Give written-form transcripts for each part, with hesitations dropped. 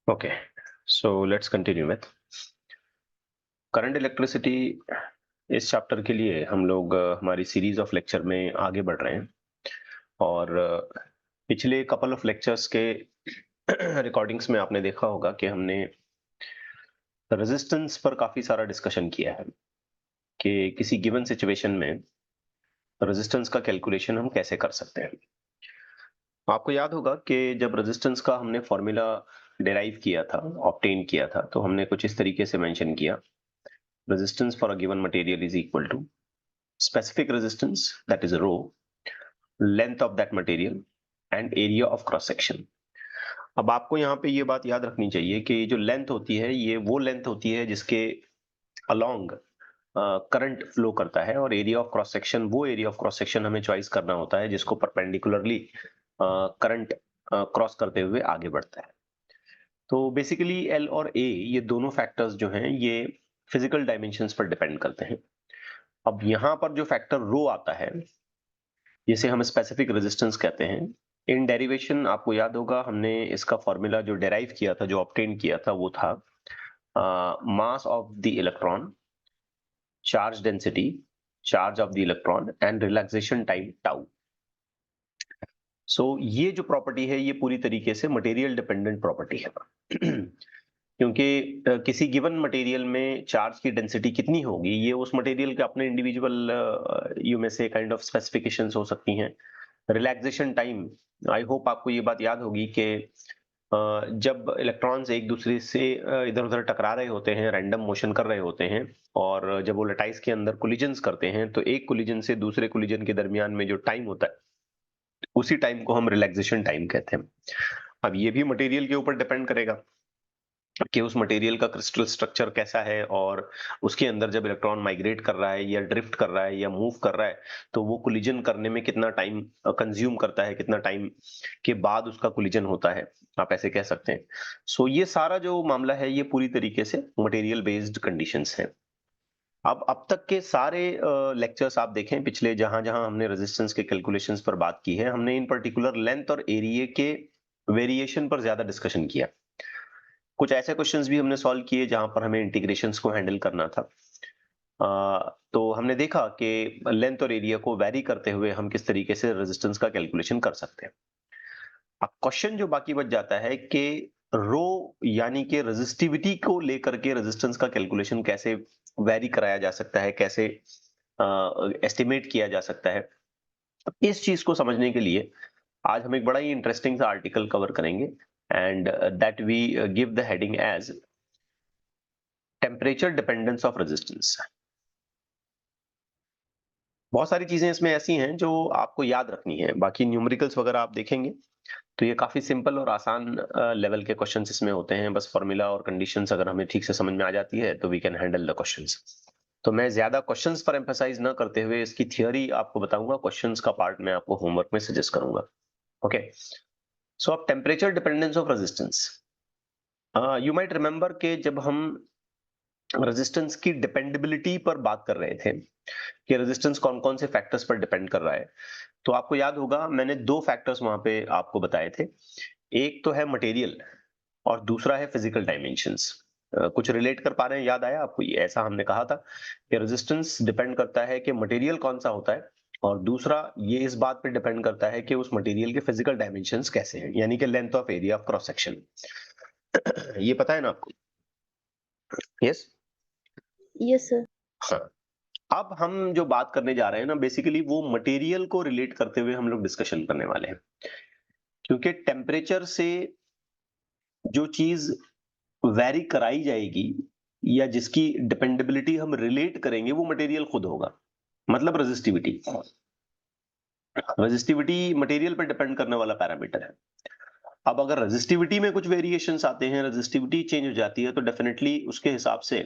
Okay, so let's continue with current electricity. इस chapter के लिए हम लोग हमारी सीरीज ऑफ लेक्चर में आगे बढ़ रहे हैं और पिछले कपल ऑफ लेक्चर्स के रिकॉर्डिंग्स में आपने देखा होगा कि हमने रेजिस्टेंस पर काफी सारा डिस्कशन किया है कि किसी गिवन सिचुएशन में रेजिस्टेंस का कैलकुलेशन हम कैसे कर सकते हैं। आपको याद होगा कि जब रेजिस्टेंस का हमने फॉर्मूला डिराइव किया था, ऑब्टेन किया था, तो हमने कुछ इस तरीके से मेंशन किया, resistance for a given material is equal to specific resistance, that is rho, length of that material and area of cross section। अब आपको यहाँ पे ये बात याद रखनी चाहिए कि जो लेंथ होती है ये वो लेंथ होती है जिसके अलोंग करंट फ्लो करता है, और एरिया ऑफ क्रॉस सेक्शन वो एरिया ऑफ क्रॉस सेक्शन हमें चॉइस करना होता है जिसको परपेंडिकुलरली करंट क्रॉस करते हुए आगे बढ़ता है। तो बेसिकली एल और ए ये दोनों फैक्टर्स जो हैं ये फिजिकल डायमेंशंस पर डिपेंड करते हैं। अब यहाँ पर जो फैक्टर रो आता है जिसे हम स्पेसिफिक रेजिस्टेंस कहते हैं, इन डेरिवेशन आपको याद होगा हमने इसका फॉर्मूला जो डेराइव किया था, जो ऑब्टेन किया था, वो था mass of the electron, charge density, charge of the electron and relaxation time tau. So ये जो प्रॉपर्टी है ये पूरी तरीके से मटेरियल डिपेंडेंट प्रॉपर्टी है क्योंकि किसी गिवन मटेरियल में चार्ज की डेंसिटी कितनी होगी ये उस मटेरियल के अपने इंडिविजुअल यू में से काइंड ऑफ स्पेसिफिकेशंस हो सकती हैं। रिलैक्सेशन टाइम, आई होप आपको ये बात याद होगी कि जब इलेक्ट्रॉन्स एक दूसरे से इधर उधर टकरा रहे होते हैं, रैंडम मोशन कर रहे होते हैं, और जब वो लटाइस के अंदर कोलिजन्स करते हैं तो एक कोलिजन से दूसरे कोलिजन के दरमियान में जो टाइम होता है उसी टाइम को हम रिलैक्सेशन टाइम कहते हैं। अब ये भी मटेरियल के ऊपर डिपेंड करेगा कि उस मटेरियल का क्रिस्टल स्ट्रक्चर कैसा है, और उसके अंदर जब इलेक्ट्रॉन माइग्रेट कर रहा है या ड्रिफ्ट कर रहा है या मूव कर रहा है तो वो कोलिजन करने में कितना टाइम कंज्यूम करता है, कितना टाइम के बाद उसका कोलिजन होता है, आप ऐसे कह सकते हैं। सो ये सारा जो मामला है ये पूरी तरीके से मटेरियल बेस्ड कंडीशंस है। अब तक के सारे लेक्चर्स आप देखें पिछले, जहां जहां हमने रेजिस्टेंस के कैलकुलेशंस पर बात की है, हमने इन पर्टिकुलर लेंथ और एरिया के वेरिएशन पर ज्यादा डिस्कशन किया। कुछ ऐसे क्वेश्चंस भी हमने सॉल्व किए जहां पर हमें इंटीग्रेशंस को हैंडल करना था। तो हमने देखा कि लेंथ और एरिया को वैरी करते हुए हम किस तरीके से रेजिस्टेंस का कैलकुलेशन कर सकते हैं। अब क्वेश्चन जो बाकी बच जाता है कि रो यानी कि रेजिस्टिविटी को लेकर के रेजिस्टेंस का कैलकुलेशन कैसे वैरी कराया जा सकता है, कैसे एस्टिमेट किया जा सकता है। इस चीज को समझने के लिए आज हम एक बड़ा ही इंटरेस्टिंग सा आर्टिकल कवर करेंगे, and that we give the heading as temperature dependence of resistance. बहुत सारी चीजें इसमें ऐसी हैं जो आपको याद रखनी है। बाकी न्यूमेरिकल्स वगैरह आप देखेंगे तो ये काफी सिंपल और आसान लेवल के क्वेश्चंस इसमें होते हैं। बस फॉर्मूला और कंडीशंस अगर हमें ठीक से समझ में आ जाती है तो we can handle the questions. तो मैं ज्यादा क्वेश्चंस पर एम्फसाइज ना करते हुए इसकी थियोरी आपको बताऊंगा, क्वेश्चंस का पार्ट मैं आपको होमवर्क में सजेस्ट करूंगा। ओके, सो अब temperature dependence of resistance. You might remember कि जब हम रेजिस्टेंस की डिपेंडेबिलिटी पर बात कर रहे थे कि रेजिस्टेंस कौन कौन से फैक्टर्स पर डिपेंड कर रहा है, तो आपको याद होगा मैंने दो फैक्टर्स वहां पे आपको बताए थे। एक तो है मटेरियल और दूसरा है फिजिकल डायमेंशंस। कुछ रिलेट कर पा रहे हैं, याद आया आपको? ये ऐसा हमने कहा था कि रेजिस्टेंस डिपेंड करता है कि मटेरियल कौन सा होता है, और दूसरा ये इस बात पे डिपेंड करता है कि उस मटेरियल के फिजिकल डायमेंशंस कैसे हैं, यानी कि length of area of cross section. ये पता है ना आपको? यस। Yes sir. हाँ। अब हम जो बात करने जा रहे हैं ना, बेसिकली वो मटेरियल को रिलेट करते हुए हम लोग डिस्कशन करने वाले हैं, क्योंकि टेम्परेचर से जो चीज वैरी कराई जाएगी या जिसकी डिपेंडेबिलिटी हम रिलेट करेंगे वो मटेरियल खुद होगा। मतलब रेजिस्टिविटी, रेजिस्टिविटी मटेरियल पर डिपेंड करने वाला पैरामीटर है। अब अगर रेजिस्टिविटी में कुछ वेरिएशंस आते हैं, रेजिस्टिविटी चेंज हो जाती है, तो डेफिनेटली उसके हिसाब से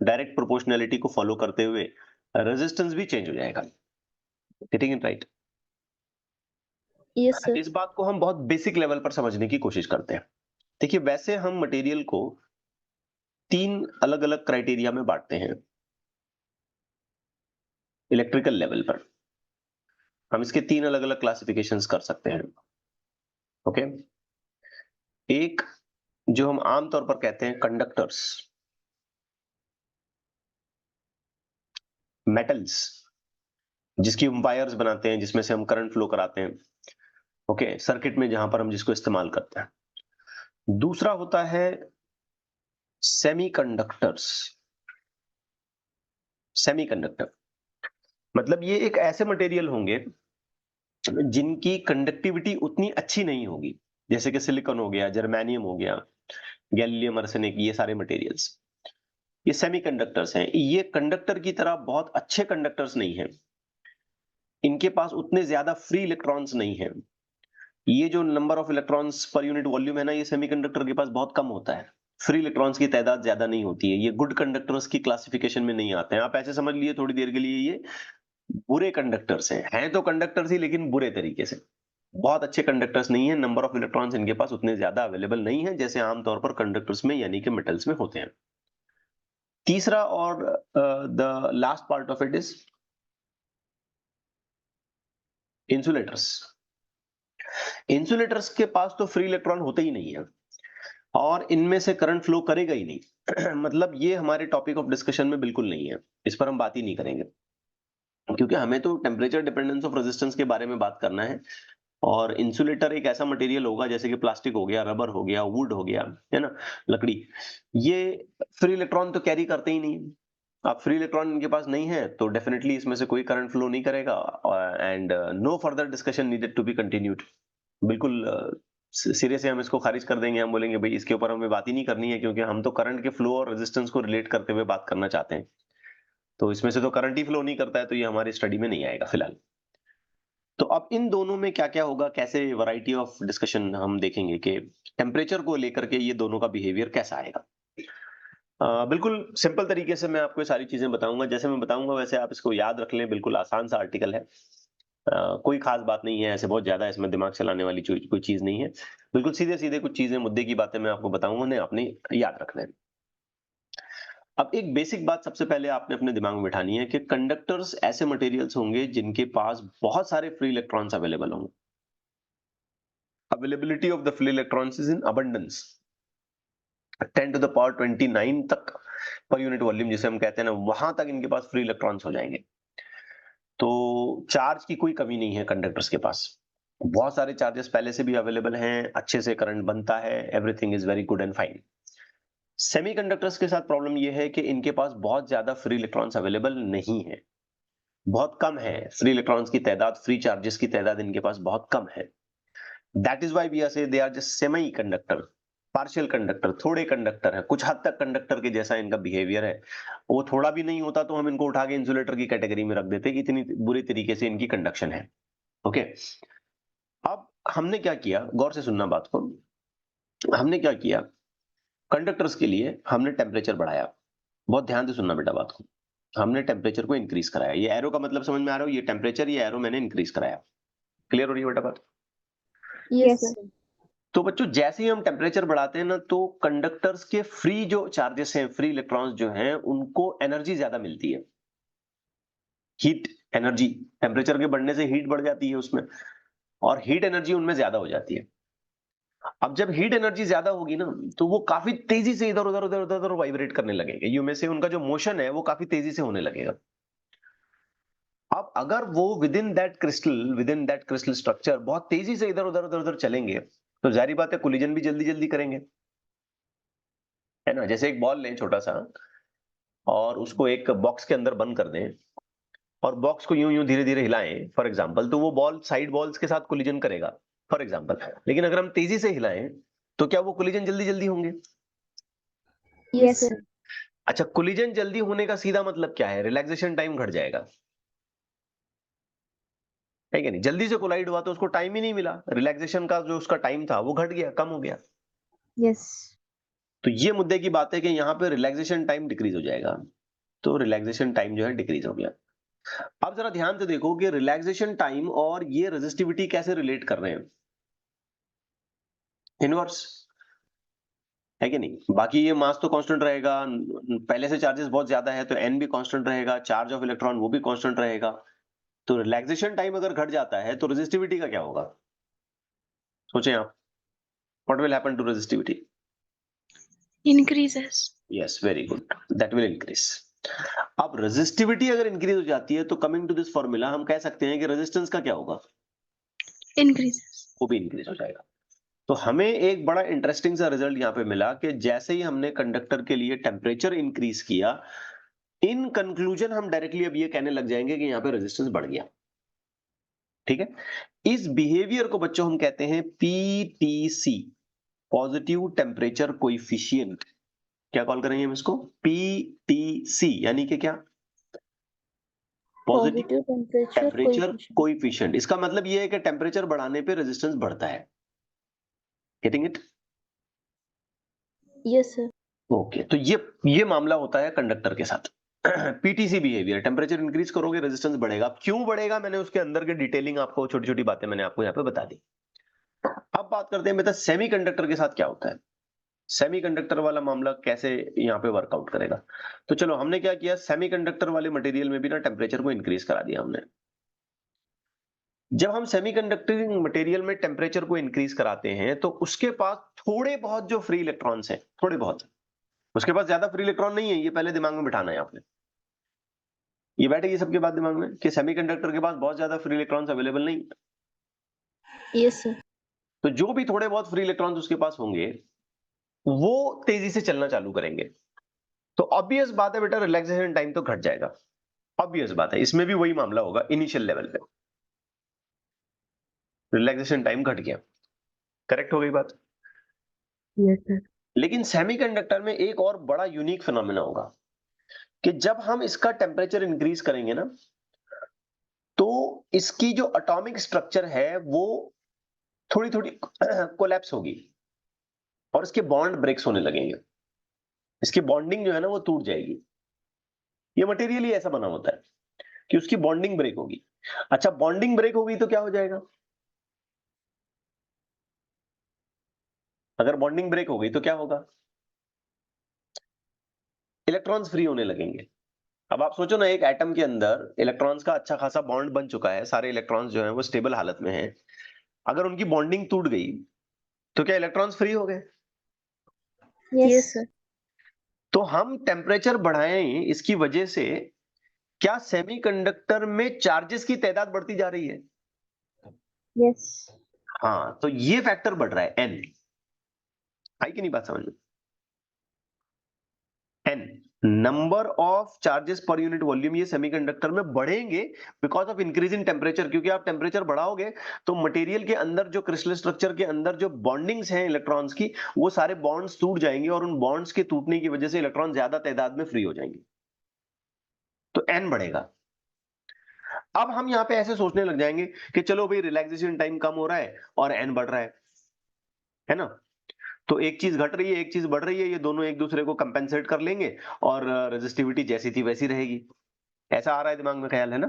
डायरेक्ट प्रोपोर्शनैलिटी को फॉलो करते हुए रेजिस्टेंस भी चेंज हो जाएगा। Getting it right? Yes sir. इस बात को हम बहुत बेसिक लेवल पर समझने की कोशिश करते हैं। देखिए, वैसे हम मटेरियल को तीन अलग अलग क्राइटेरिया में बांटते हैं इलेक्ट्रिकल लेवल पर। हम इसके तीन अलग अलग क्लासिफिकेशंस कर सकते हैं। ओके, एक जो हम आमतौर पर कहते हैं कंडक्टर्स, मेटल्स, जिसकी हम वायर्स बनाते हैं, जिसमें से हम करंट फ्लो कराते हैं, ओके, सर्किट में जहां पर हम जिसको इस्तेमाल करते हैं। दूसरा होता है सेमीकंडक्टर्स। सेमीकंडक्टर मतलब ये एक ऐसे मटेरियल होंगे जिनकी कंडक्टिविटी उतनी अच्छी नहीं होगी, जैसे कि सिलिकॉन हो गया, जर्मेनियम हो गया, गैलियम आर्सेनिक, ये सारे मटेरियल्स, ये सेमीकंडक्टर्स हैं। ये कंडक्टर की तरह बहुत अच्छे कंडक्टर्स नहीं हैं, इनके पास उतने ज्यादा फ्री इलेक्ट्रॉन्स नहीं है। ये जो नंबर ऑफ इलेक्ट्रॉन्स पर यूनिट वॉल्यूम है ना, ये सेमीकंडक्टर के पास बहुत कम होता है। फ्री इलेक्ट्रॉन्स की तादाद ज्यादा नहीं होती है, ये गुड कंडक्टर्स की क्लासिफिकेशन में नहीं आते हैं। आप ऐसे समझ लिए थोड़ी देर के लिए, ये बुरे कंडक्टर्स हैं तो कंडक्टर्स ही, लेकिन बुरे तरीके से। बहुत अच्छे कंडक्टर्स नहीं है, नंबर ऑफ इलेक्ट्रॉन्स इनके पास उतने ज्यादा अवेलेबल नहीं है जैसे आमतौर पर कंडक्टर्स में यानी कि मेटल्स में होते हैं। तीसरा और the last part of it is insulators. Insulators के पास तो फ्री इलेक्ट्रॉन होते ही नहीं है और इनमें से करंट फ्लो करेगा ही नहीं। मतलब ये हमारे टॉपिक ऑफ डिस्कशन में बिल्कुल नहीं है, इस पर हम बात ही नहीं करेंगे, क्योंकि हमें तो टेम्परेचर डिपेंडेंस ऑफ रेजिस्टेंस के बारे में बात करना है। और इंसुलेटर एक ऐसा मटेरियल होगा जैसे कि प्लास्टिक हो गया, रबर हो गया, वुड हो गया, है ना, लकड़ी, ये फ्री इलेक्ट्रॉन तो कैरी करते ही नहीं। अब फ्री इलेक्ट्रॉन इनके पास नहीं है तो डेफिनेटली इसमें से कोई करंट फ्लो नहीं करेगा, and no further discussion needed to be continued. बिल्कुल सिरे से हम इसको खारिज कर देंगे, हम बोलेंगे भाई इसके ऊपर हमें बात ही नहीं करनी है, क्योंकि हम तो करंट के फ्लो और रेजिस्टेंस को रिलेट करते हुए बात करना चाहते हैं। तो इसमें से तो करंट ही फ्लो नहीं करता है, तो ये हमारी स्टडी में नहीं आएगा फिलहाल। तो अब इन दोनों में क्या-क्या होगा, कैसे वैरायटी ऑफ डिस्कशन हम देखेंगे कि टेम्परेचर को लेकर के ये दोनों का बिहेवियर कैसा आएगा। बिल्कुल सिंपल तरीके से मैं आपको ये सारी चीजें बताऊंगा, जैसे मैं बताऊंगा वैसे आप इसको याद रख लें। बिल्कुल आसान सा आर्टिकल है, कोई खास बात नहीं है, ऐसे बहुत ज्यादा इसमें दिमाग चलाने वाली कोई चीज नहीं है। बिल्कुल सीधे सीधे कुछ चीजें, मुद्दे की बातें मैं आपको बताऊंगा, उन्हें आपने याद रखना है। अब एक बेसिक बात सबसे पहले आपने अपने दिमाग में बिठानी है कि कंडक्टर्स ऐसे मटेरियल्स होंगे जिनके पास बहुत सारे फ्री इलेक्ट्रॉन्स अवेलेबल होंगे। Availability of the free electrons is in abundance, 10 to the power 29 तक पर यूनिट वॉल्यूम जिसे हम कहते हैं ना, वहां तक इनके पास फ्री इलेक्ट्रॉन्स हो जाएंगे। तो चार्ज की कोई कमी नहीं है कंडक्टर्स के पास, बहुत सारे चार्जेस पहले से भी अवेलेबल हैं, अच्छे से करंट बनता है, everything is very good and fine. Semiconductors के साथ प्रॉब्लम यह है कि इनके पास बहुत ज्यादा फ्री इलेक्ट्रॉन्स अवेलेबल नहीं है, बहुत कम है फ्री इलेक्ट्रॉन्स की तादाद, फ्री चार्जेस की तादाद इनके पास बहुत कम है। That is why we are say they are just semiconductor, partial conductor, थोड़े कंडक्टर है, कुछ हद तक कंडक्टर के जैसा इनका बिहेवियर है। वो थोड़ा भी नहीं होता तो हम इनको उठा के इंसुलेटर की कैटेगरी में रख देते, इतनी बुरी तरीके से इनकी कंडक्शन है। ओके, अब हमने क्या किया, गौर से सुनना बात को। हमने क्या किया, कंडक्टर्स के लिए हमने टेम्परेचर बढ़ाया। बहुत ध्यान से सुनना बेटा बात को। हमने टेम्परेचर को इंक्रीज कराया, ये एरो का मतलब समझ में आ रहा हो, ये टेम्परेचर, ये एरो मैंने इंक्रीज कराया। क्लियर हो रही है बेटा बात? Yes Yes, sir. तो बच्चों जैसे ही हम टेम्परेचर बढ़ाते हैं ना, तो कंडक्टर्स के फ्री जो चार्जेस हैं, फ्री इलेक्ट्रॉन्स जो हैं, उनको एनर्जी ज्यादा मिलती है, हीट एनर्जी। टेम्परेचर के बढ़ने से हीट बढ़ जाती है उसमें, और हीट एनर्जी उनमें ज्यादा हो जाती है। अब जब हीट एनर्जी ज्यादा होगी ना, तो वो काफी तेजी से इधर उधर उधर उधर उधर वाइब्रेट करने लगेंगे, यू में से उनका जो मोशन है वो काफी तेजी से होने लगेगा। अब अगर वो with in that crystal structure बहुत तेजी से इधर उधर उधर उधर चलेंगे, तो जारी बात है कोलिजन भी जल्दी जल्दी करेंगे, है ना। जैसे एक बॉल लें छोटा सा, और उसको एक बॉक्स के अंदर बंद कर दें, और बॉक्स को यूं यूं धीरे धीरे हिलाएं फॉर एग्जांपल, तो वो बॉल साइड बॉल्स के साथ कोलिजन करेगा फॉर एग्जांपल। लेकिन अगर हम तेजी से हिलाएं तो क्या वो कोलिजन जल्दी जल्दी होंगे? Yes yes, sir. अच्छा, कोलिजन जल्दी होने का सीधा मतलब क्या है, रिलैक्सेशन टाइम घट जाएगा, है कि नहीं। जल्दी से कोलाइड हुआ तो उसको टाइम ही नहीं मिला, रिलैक्सेशन का जो उसका टाइम था वो घट गया, कम हो गया। यस तो ये मुद्दे की बात है कि यहाँ पे रिलैक्सेशन टाइम डिक्रीज हो जाएगा। तो रिलैक्सेशन टाइम जो है डिक्रीज हो गया। अब जरा ध्यान से देखो कि रिलैक्सेशन टाइम और ये रेजिस्टिविटी कैसे रिलेट कर रहे हैं, इनवर्स, है कि नहीं। बाकी ये मास तो कांस्टेंट रहेगा, पहले से चार्जेस बहुत ज्यादा है तो एन भी कांस्टेंट रहेगा, चार्ज ऑफ इलेक्ट्रॉन वो भी कांस्टेंट रहेगा। तो रिलैक्सेशन टाइम अगर घट जाता है तो रेजिस्टिविटी का क्या होगा, सोचें आप, what will happen to resistivity? increases. Yes, very good, that will increase. अब रेजिस्टिविटी अगर इंक्रीज हो जाती है तो कमिंग टू दिस फॉर्मूला हम कह सकते हैं कि रेजिस्टेंस का क्या होगा, Increases. वो भी इंक्रीज हो जाएगा। तो हमें एक बड़ा इंटरेस्टिंग सा रिजल्ट यहाँ पे मिला कि जैसे ही हमने कंडक्टर के लिए टेम्परेचर इंक्रीज किया, इन कंक्लूजन हम डायरेक्टली अब ये कहने लग जाएंगे कि यहाँ पे रेजिस्टेंस बढ़ गया। ठीक है, इस बिहेवियर को बच्चों हम कहते हैं पीटीसी, पॉजिटिव टेम्परेचर कोएफिशिएंट। क्या कॉल करेंगे हम इसको, पीटीसी, यानी कि क्या, positive Positive temperature temperature coefficient. Coefficient. इसका मतलब ये है कि टेम्परेचर बढ़ाने पे रेजिस्टेंस बढ़ता है। Getting it? Yes, sir. Okay, तो ये मामला होता है कंडक्टर के साथ। पीटीसी बिहेवियर, टेम्परेचर इंक्रीज करोगे रेजिस्टेंस बढ़ेगा। अब क्यों बढ़ेगा, मैंने उसके अंदर की डिटेलिंग आपको, छोटी छोटी बातें मैंने आपको यहाँ पे बता दी। अब बात करते हैं बेटा सेमीकंडक्टर के साथ क्या होता है, सेमीकंडक्टर वाला मामला कैसे यहाँ पे वर्कआउट करेगा। तो चलो हमने क्या किया, सेमीकंडक्टर वाले मटेरियल में भी ना टेम्परेचर को इंक्रीज करा दिया हमने। जब हम सेमीकंडक्टिंग मटेरियल में टेम्परेचर को इंक्रीज कराते हैं तो उसके पास थोड़े बहुत जो फ्री इलेक्ट्रॉन्स हैं, थोड़े बहुत, उसके पास ज्यादा फ्री इलेक्ट्रॉन नहीं है, ये पहले दिमाग में बिठाना है आपने। ये बैठेगी सबके बाद दिमाग में कि सेमीकंडक्टर के पास बहुत ज्यादा फ्री इलेक्ट्रॉन्स अवेलेबल नहीं। Yes, sir. तो जो भी थोड़े बहुत फ्री इलेक्ट्रॉन्स उसके पास होंगे वो तेजी से चलना चालू करेंगे। तो ऑब्वियस बात है बेटा, रिलैक्सेशन टाइम तो घट जाएगा। ऑब्वियस बात है, इसमें भी वही मामला होगा। इनिशियल लेवल पे रिलैक्सेशन टाइम घट गया, करेक्ट हो गई बात। Yes, sir. लेकिन सेमीकंडक्टर में एक और बड़ा यूनिक फिनोमेना होगा कि जब हम इसका टेम्परेचर इंक्रीज करेंगे ना, तो इसकी जो एटॉमिक स्ट्रक्चर है वो थोड़ी थोड़ी कोलैप्स होगी और इसके बॉन्ड ब्रेक्स होने लगेंगे। इसकी बॉन्डिंग जो है ना वो टूट जाएगी। ये मटेरियल ही ऐसा बना होता है कि उसकी बॉन्डिंग ब्रेक होगी। अच्छा, बॉन्डिंग ब्रेक होगी तो क्या हो जाएगा, अगर बॉन्डिंग ब्रेक हो गई तो क्या होगा, इलेक्ट्रॉन्स फ्री होने लगेंगे। अब आप सोचो ना, एक एटम के अंदर इलेक्ट्रॉन्स का अच्छा खासा बॉन्ड बन चुका है, सारे इलेक्ट्रॉन्स जो हैं वो स्टेबल हालत में हैं। अगर उनकी बॉन्डिंग टूट गई तो क्या इलेक्ट्रॉन्स फ्री हो गए? Yes, sir. तो हम टेम्परेचर बढ़ाएं इसकी वजह से क्या सेमीकंडक्टर में चार्जेस की तादाद बढ़ती जा रही है? Yes. हाँ, तो ये फैक्टर बढ़ रहा है, एन। आई कि नहीं बात समझ में? N, number of charges per unit volume, ये सेमीकंडक्टर में बढ़ेंगे because of increase in temperature. क्योंकि आप टेम्परेचर बढ़ाओगे तो मटेरियल के अंदर जो क्रिस्टल स्ट्रक्चर के अंदर जो बॉन्डिंग्स हैं इलेक्ट्रॉन्स की, वो सारे बॉन्ड्स टूट जाएंगे और उन बॉन्ड्स के टूटने की वजह से इलेक्ट्रॉन ज्यादा तादाद में फ्री हो जाएंगे, तो एन बढ़ेगा। अब हम यहाँ पे ऐसे सोचने लग जाएंगे कि चलो भाई रिलैक्सेशन टाइम कम हो रहा है और एन बढ़ रहा है ना, तो एक चीज घट रही है एक चीज बढ़ रही है, ये दोनों एक दूसरे को कंपेंसेट कर लेंगे और रेजिस्टिविटी जैसी थी वैसी रहेगी। ऐसा आ रहा है दिमाग में ख्याल, है ना?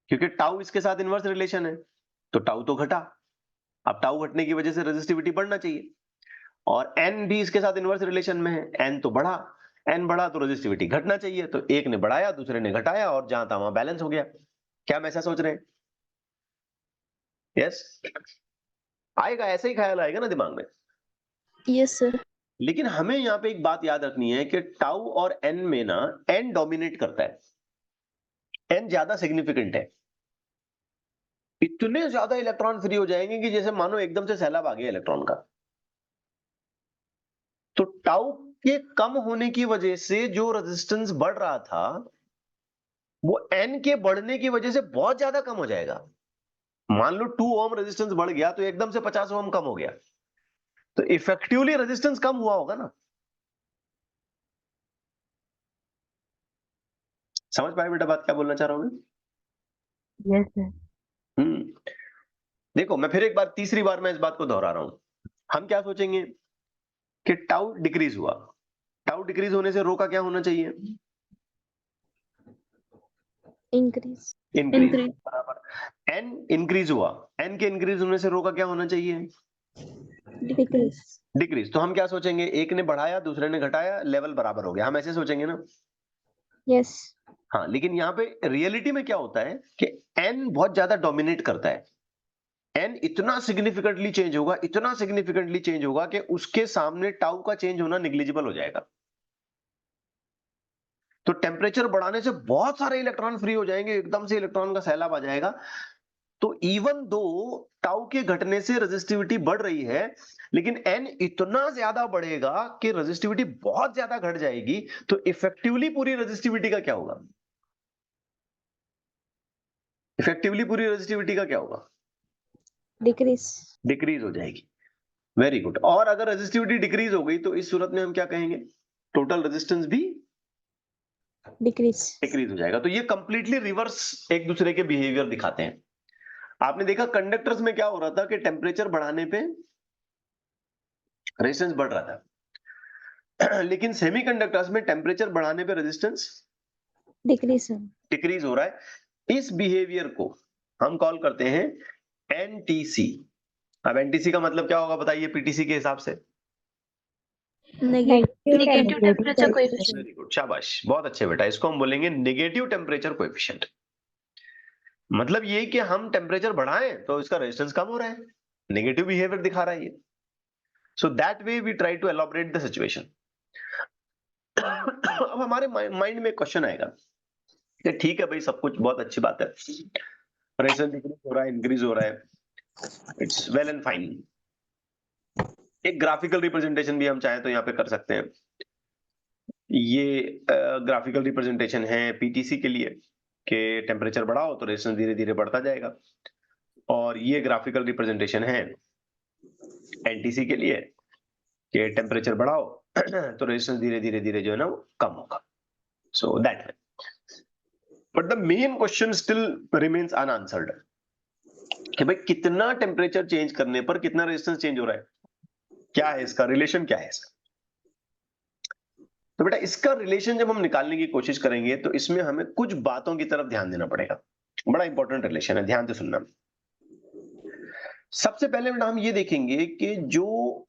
क्योंकि टाउ इसके साथ इनवर्स रिलेशन है, तो टाउ तो घटा। अब टाउ घटने की वजह से रेजिस्टिविटी बढ़ना चाहिए, और एन भी इसके साथ इनवर्स रिलेशन में है, एन तो बढ़ा। एन बढ़ा तो रेजिस्टिविटी घटना चाहिए, तो एक ने बढ़ाया दूसरे ने घटाया और जहां था वहां बैलेंस हो गया। क्या हम ऐसा सोच रहे हैं? यस, आएगा, ऐसे ही ख्याल आएगा ना दिमाग में। Yes, sir. लेकिन हमें यहाँ पे एक बात याद रखनी है कि टाउ और एन में ना एन डोमिनेट करता है, एन ज्यादा सिग्निफिकेंट है। इतने ज्यादा इलेक्ट्रॉन फ्री हो जाएंगे कि जैसे मानो एकदम से सैलाब आ गया इलेक्ट्रॉन का। तो टाउ के कम होने की वजह से जो रेजिस्टेंस बढ़ रहा था वो एन के बढ़ने की वजह से बहुत ज्यादा कम हो जाएगा। मान लो 2 ओम रेजिस्टेंस बढ़ गया तो एकदम से 50 ओम कम हो गया, तो इफेक्टिवली रेजिस्टेंस कम हुआ होगा ना। समझ पाए बेटा बात क्या बोलना चाह रहा हूं मैं? Yes, sir. देखो, मैं फिर एक बार, तीसरी बार मैं इस बात को दोहरा रहा हूं। हम क्या सोचेंगे कि टाउ डिक्रीज हुआ, टाउ डिक्रीज होने से रो का क्या होना चाहिए? Increase. Increase, Increase. बराबर। एन इंक्रीज हुआ, एन के इंक्रीज होने से रो का क्या होना चाहिए? Decrease. डिक्रीज। तो हम क्या सोचेंगे, एक ने बढ़ाया दूसरे ने घटाया, लेवल बराबर हो गया, हम ऐसे सोचेंगे ना। Yes. हाँ, लेकिन यहाँ पे रियलिटी में क्या होता है कि एन बहुत ज्यादा डोमिनेट करता है। एन इतना सिग्निफिकेंटली चेंज होगा, इतना सिग्निफिकेंटली चेंज होगा कि उसके सामने टाउ का चेंज होना निग्लिजिबल हो जाएगा। तो टेम्परेचर बढ़ाने से बहुत सारे इलेक्ट्रॉन फ्री हो जाएंगे, एकदम से इलेक्ट्रॉन का सैलाब आ जाएगा। तो इवन दो टाउ के घटने से रेजिस्टिविटी बढ़ रही है, लेकिन एन इतना ज्यादा बढ़ेगा कि रेजिस्टिविटी बहुत ज्यादा घट जाएगी। तो इफेक्टिवली पूरी रेजिस्टिविटी का क्या होगा? इफेक्टिवली पूरी रेजिस्टिविटी का क्या होगा? Decrease. डिक्रीज हो जाएगी। Very good. और अगर रेजिस्टिविटी डिक्रीज हो गई तो इस सूरत में हम क्या कहेंगे? टोटल रेजिस्टेंस भी Decrease. डिक्रीज हो जाएगा। तो ये कंप्लीटली रिवर्स एक दूसरे के बिहेवियर दिखाते हैं। आपने देखा कंडक्टर्स में क्या हो रहा था कि टेम्परेचर बढ़ाने पे रेजिस्टेंस बढ़ रहा था लेकिन सेमीकंडक्टर्स में टेम्परेचर बढ़ाने पे रेजिस्टेंस Decrease. डिक्रीज हो रहा है। इस बिहेवियर को हम कॉल करते हैं एनटीसी। अब एनटीसी का मतलब क्या होगा बताइए पीटीसी के हिसाब से? Negative temperature coefficient. Very good, शाबाश, बहुत अच्छे बेटा। इसको हम बोलेंगे नेगेटिव टेम्परेचर कोएफिशिएंट। मतलब ये कि हम टेम्परेचर बढ़ाएं तो इसका रेजिस्टेंस कम हो रहा है, नेगेटिव बिहेवियर दिखा रहा है ये। So that way we try to elaborate the situation. अब हमारे माइंड में क्वेश्चन आएगा कि ठीक है भाई, सब कुछ बहुत अच्छी बात है, रेजिस्टेंस डिक्रीज हो रहा है, इंक्रीज हो रहा है, इट्स वेल एंड फाइन। एक ग्राफिकल रिप्रेजेंटेशन भी हम चाहें तो यहाँ पे कर सकते हैं। ये ग्राफिकल रिप्रेजेंटेशन है पीटीसी के लिए कि टेम्परेचर बढ़ाओ तो रेजिस्टेंस धीरे धीरे बढ़ता जाएगा, और ये ग्राफिकल रिप्रेजेंटेशन है एनटीसी के लिए कि टेम्परेचर बढ़ाओ तो रेजिस्टेंस धीरे धीरे धीरे जो है ना वो कम होगा। सो that way, but the main question still remains unanswered कि भाई कितना टेम्परेचर चेंज करने पर कितना रेजिस्टेंस चेंज हो रहा है, क्या है इसका रिलेशन, क्या है इसका? तो बेटा इसका रिलेशन जब हम निकालने की कोशिश करेंगे तो इसमें हमें कुछ बातों की तरफ ध्यान देना पड़ेगा। बड़ा इंपॉर्टेंट रिलेशन है, ध्यान से सुनना। सबसे पहले बेटा हम ये देखेंगे कि जो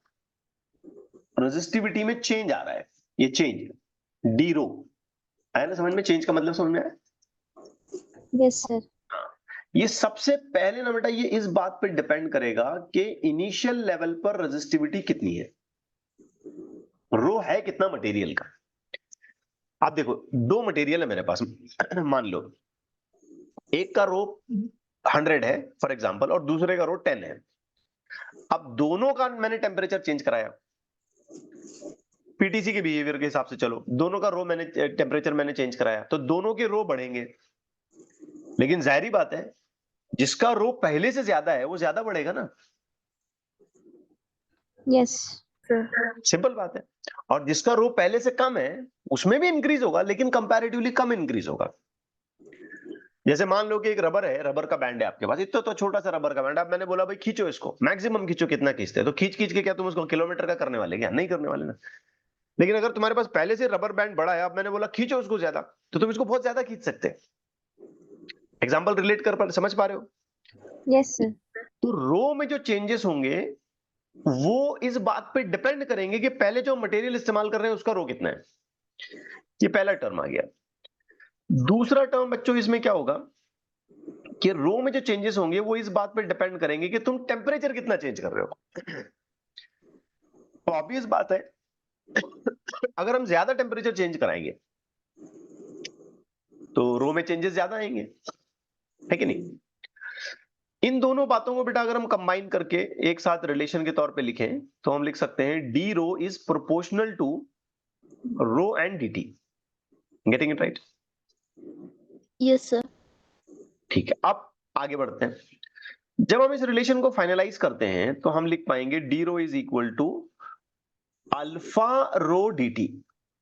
रेजिस्टिविटी में चेंज आ रहा है, ये चेंज डी रो आया ना समझ में? चेंज का मतलब समझ में आया? Yes, sir. ये सबसे पहले ना बेटा ये इस बात पे डिपेंड करेगा कि इनिशियल लेवल पर रेजिस्टिविटी कितनी है, रो है कितना मटेरियल का। आप देखो दो मटेरियल है मेरे पास मान लो एक का रो 100 है फॉर एग्जांपल और दूसरे का रो 10 है। अब दोनों का मैंने टेम्परेचर चेंज कराया पीटीसी के बिहेवियर के हिसाब से, चलो दोनों का रो मैंने टेम्परेचर मैंने चेंज कराया तो दोनों के रो बढ़ेंगे, लेकिन जाहिर बात है जिसका रो पहले से ज्यादा है वो ज्यादा बढ़ेगा ना। Yes, sir. सिंपल बात है। और जिसका रो पहले से कम है उसमें भी इंक्रीज होगा, लेकिन कंपैरेटिवली कम इंक्रीज होगा। जैसे मान लो कि एक रबर है, रबर का बैंड है आपके पास, इतना तो छोटा सा रबर का बैंड, अब मैंने बोला भाई खींचो इसको, मैक्सिमम खींचो, कितना खींचते हैं? तो खींच खींच के क्या तुम उसको किलोमीटर का करने वाले? क्या नहीं करने वाले ना। लेकिन अगर तुम्हारे पास पहले से रबर बैंड बड़ा है, अब मैंने बोला खींचो उसको ज्यादा, तो तुम इसको बहुत ज्यादा खींच सकते हैं। एग्जाम्पल रिलेट कर पर समझ पा रहे हो? Yes, sir. तो रो में जो चेंजेस होंगे वो इस बात पे डिपेंड करेंगे कि पहले जो मटेरियल इस्तेमाल कर रहे हैं उसका रो कितना है। ये पहला टर्म आ गया। दूसरा टर्म बच्चों इसमें क्या होगा कि रो में जो चेंजेस होंगे वो इस बात पे डिपेंड करेंगे कि तुम टेम्परेचर कितना चेंज कर रहे हो। तो ऑब्वियस बात है अगर हम ज्यादा टेम्परेचर चेंज कराएंगे तो रो में चेंजेस ज्यादा आएंगे, है कि नहीं? इन दोनों बातों को बेटा अगर हम कंबाइन करके एक साथ रिलेशन के तौर पे लिखें तो हम लिख सकते हैं d rho is proportional to rho and d t. Getting it right? Yes, sir. ठीक है, अब आगे बढ़ते हैं। जब हम इस रिलेशन को फाइनलाइज करते हैं तो हम लिख पाएंगे d rho is equal to alpha rho d t.